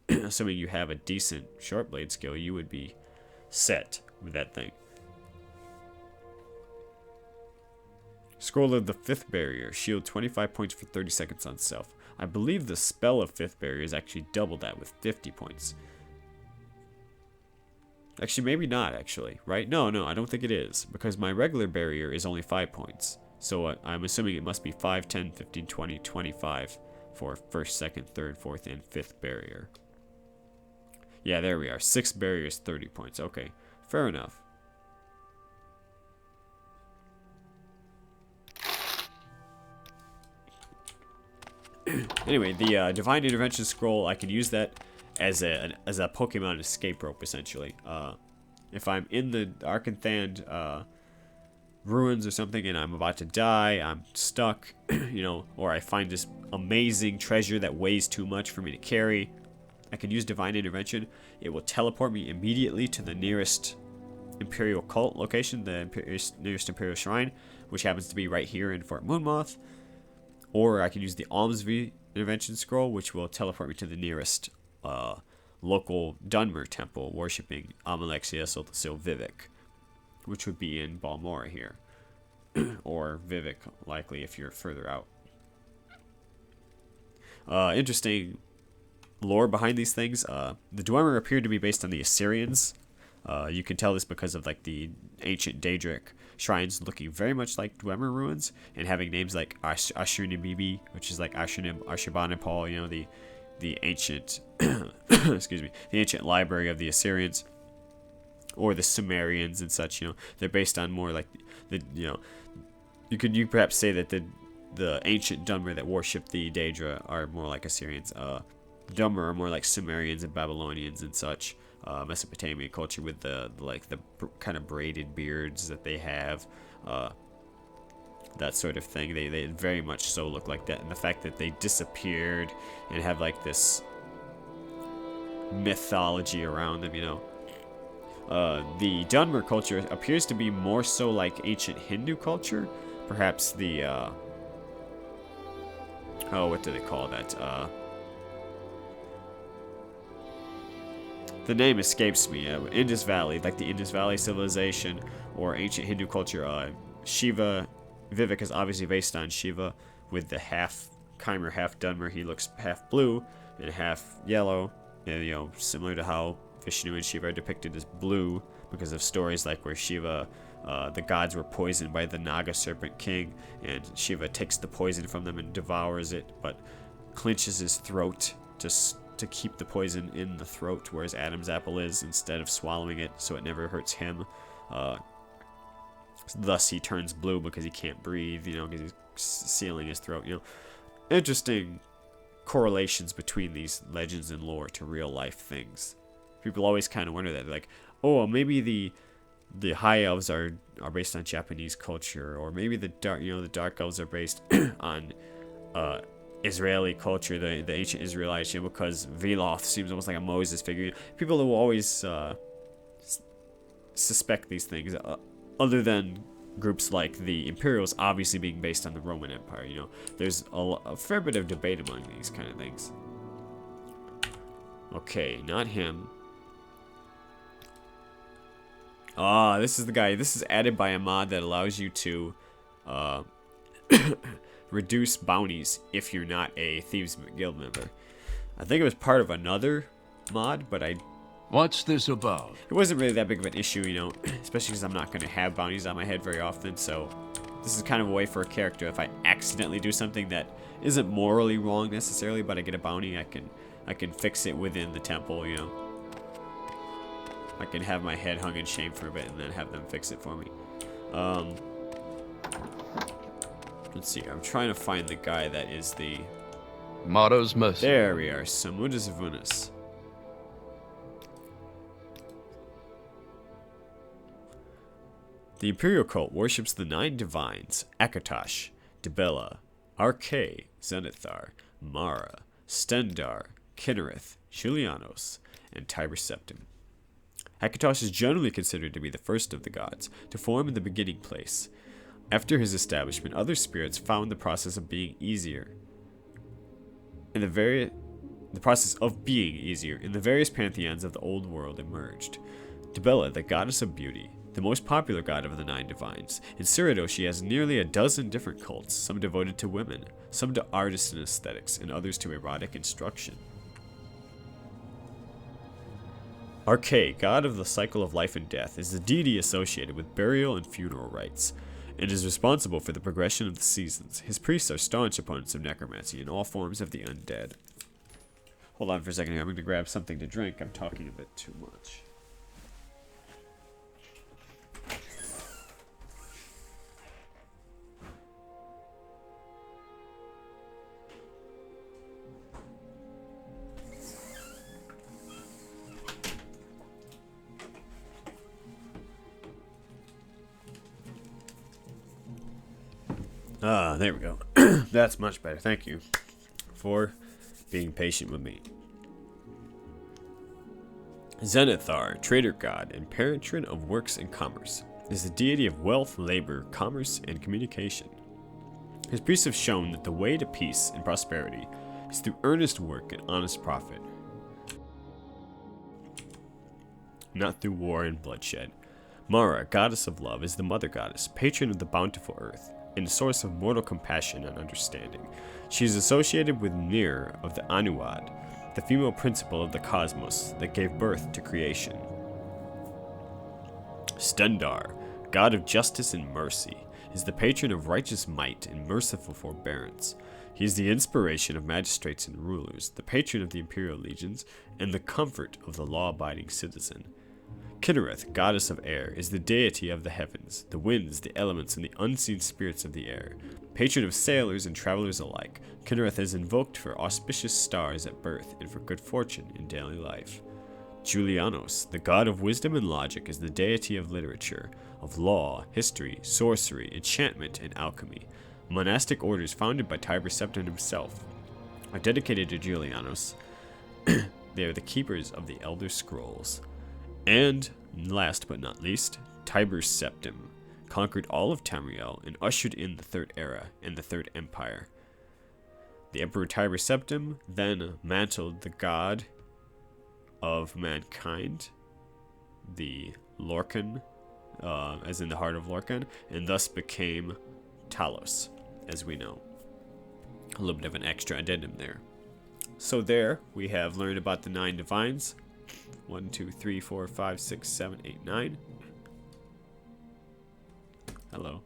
S1: and assuming you have a decent short blade skill, you would be set with that thing. Scroll of the 5th Barrier. Shield 25 points for 30 seconds on self. I believe the spell of 5th Barrier is actually double that with 50 points. Actually, maybe not, actually. Right? No, I don't think it is. Because my regular barrier is only 5 points. So I'm assuming it must be 5, 10, 15, 20, 25 for 1st, 2nd, 3rd, 4th, and 5th barrier. Yeah, there we are. 6 barriers, 30 points. Okay, fair enough. Anyway, the Divine Intervention Scroll, I can use that as a Pokemon escape rope, essentially. If I'm in the Arcanthan ruins or something and I'm about to die, I'm stuck, you know, or I find this amazing treasure that weighs too much for me to carry, I can use Divine Intervention. It will teleport me immediately to the nearest Imperial Cult location, the nearest Imperial Shrine, which happens to be right here in Fort Moonmoth. Or I can use the Almsv Intervention Scroll, which will teleport me to the nearest local Dunmer temple, worshipping Amalexia Sultasil Vivek, which would be in Balmora here. Or Vivek, likely, if you're further out. Interesting lore behind these things. The Dwemer appeared to be based on the Assyrians. You can tell this because of like the ancient Daedric shrines looking very much like Dwemer ruins and having names like Ashurnibibi, which is like Ashurbanipal, you know, the ancient excuse me, the ancient library of the Assyrians, or the Sumerians and such. You know, they're based on more like the, you know, you perhaps say that the ancient Dunmer that worship the Daedra are more like Assyrians. The Dunmer are more like Sumerians and Babylonians and such. Mesopotamian culture with the kind of braided beards that they have, that sort of thing. They very much so look like that, and the fact that they disappeared and have like this mythology around them, you know. The Dunmer culture appears to be more so like ancient Hindu culture, perhaps the what do they call that? The name escapes me. Indus Valley, like the Indus Valley civilization or ancient Hindu culture. Shiva, Vivek is obviously based on Shiva with the half Chimer, half Dunmer. He looks half blue and half yellow, and, you know, similar to how Vishnu and Shiva are depicted as blue because of stories like where Shiva, the gods were poisoned by the Naga serpent king, and Shiva takes the poison from them and devours it, but clenches his throat to keep the poison in the throat, whereas Adam's apple is, instead of swallowing it, so it never hurts him. Thus he turns blue because he can't breathe, you know, because he's sealing his throat, you know. Interesting correlations between these legends and lore to real life things. People always kind of wonder that, like, oh, maybe the high elves are based on Japanese culture, or maybe the dark elves are based on Israeli culture, the ancient Israelites, you know, because Veloth seems almost like a Moses figure. People will always suspect these things, other than groups like the Imperials obviously being based on the Roman Empire, you know. There's a fair bit of debate among these kind of things. Okay, not him. Ah, this is the guy. This is added by a mod that allows you to reduce bounties if you're not a Thieves Guild member. I think it was part of another mod, but
S7: What's this about?
S1: It wasn't really that big of an issue, you know, especially because I'm not going to have bounties on my head very often, so this is kind of a way for a character, if I accidentally do something that isn't morally wrong necessarily, but I get a bounty, I can fix it within the temple, you know. I can have my head hung in shame for a bit and then have them fix it for me. Let's see, I'm trying to find the guy that is the...
S7: Motto's Mercy.
S1: There we are, Samudus Vunus. The Imperial cult worships the 9 divines: Akatosh, Dibella, Arche, Zenithar, Mara, Stendar, Kinnereth, Julianos, and Tiber Septim. Akatosh is generally considered to be the first of the gods to form in the beginning place. After his establishment, other spirits found the process of being easier. In the various pantheons of the old world emerged. Dibella, the goddess of beauty, the most popular god of the 9 divines. In Cyrodiil, she has nearly a dozen different cults, some devoted to women, some to artists and aesthetics, and others to erotic instruction. Arche, god of the cycle of life and death, is the deity associated with burial and funeral rites, and is responsible for the progression of the seasons. His priests are staunch opponents of necromancy and all forms of the undead. Hold on for a second here. I'm going to grab something to drink. I'm talking a bit too much. There we go. That's much better. Thank you for being patient with me. Zenithar, trader god and patron of works and commerce, is the deity of wealth, labor, commerce, and communication. His priests have shown that the way to peace and prosperity is through earnest work and honest profit, not through war and bloodshed. Mara, goddess of love, is the mother goddess, patron of the bountiful earth, and a source of mortal compassion and understanding. She is associated with Nir of the Anuad, the female principle of the cosmos that gave birth to creation. Stendar, god of justice and mercy, is the patron of righteous might and merciful forbearance. He is the inspiration of magistrates and rulers, the patron of the imperial legions, and the comfort of the law-abiding citizen. Kinnereth, goddess of air, is the deity of the heavens, the winds, the elements, and the unseen spirits of the air. Patron of sailors and travelers alike, Kinnereth is invoked for auspicious stars at birth and for good fortune in daily life. Julianos, the god of wisdom and logic, is the deity of literature, of law, history, sorcery, enchantment, and alchemy. Monastic orders founded by Tiber Septim himself are dedicated to Julianos. They are the keepers of the Elder Scrolls. And, last but not least, Tiber Septim conquered all of Tamriel and ushered in the Third Era and the Third Empire. The Emperor Tiber Septim then mantled the god of mankind, the Lorcan, as in the heart of Lorcan, and thus became Talos, as we know. A little bit of an extra addendum there. So there, we have learned about the 9 divines. 1, 2, 3, 4, 5, 6, 7, 8, 9. Hello.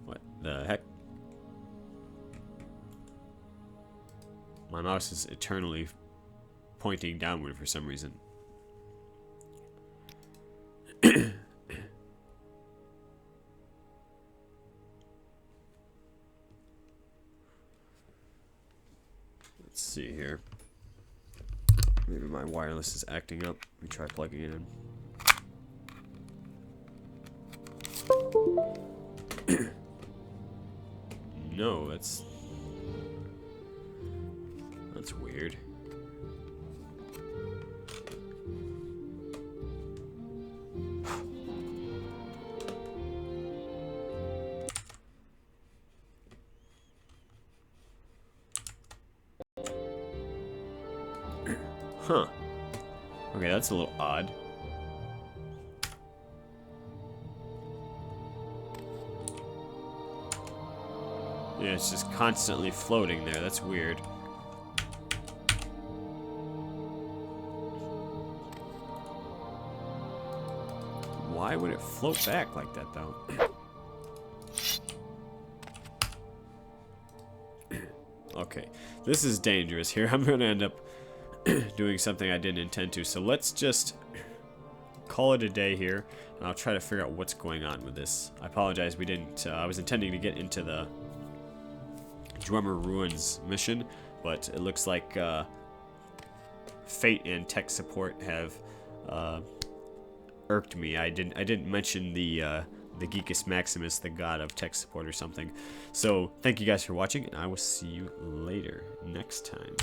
S1: What the heck? My mouse is eternally pointing downward for some reason. Let's see here. Maybe my wireless is acting up. Let me try plugging it in. No, that's weird. Huh. Okay, that's a little odd. Yeah, it's just constantly floating there. That's weird. Why would it float back like that, though? Okay, this is dangerous here. I'm going to end up doing something I didn't intend to, so let's just call it a day here, and I'll try to figure out what's going on with this. I apologize, we didn't, I was intending to get into the Drummer Ruins mission, but it looks like Fate and tech support have irked me. I didn't mention the Geekus Maximus, the god of tech support or something. So thank you guys for watching, and I will see you later next time.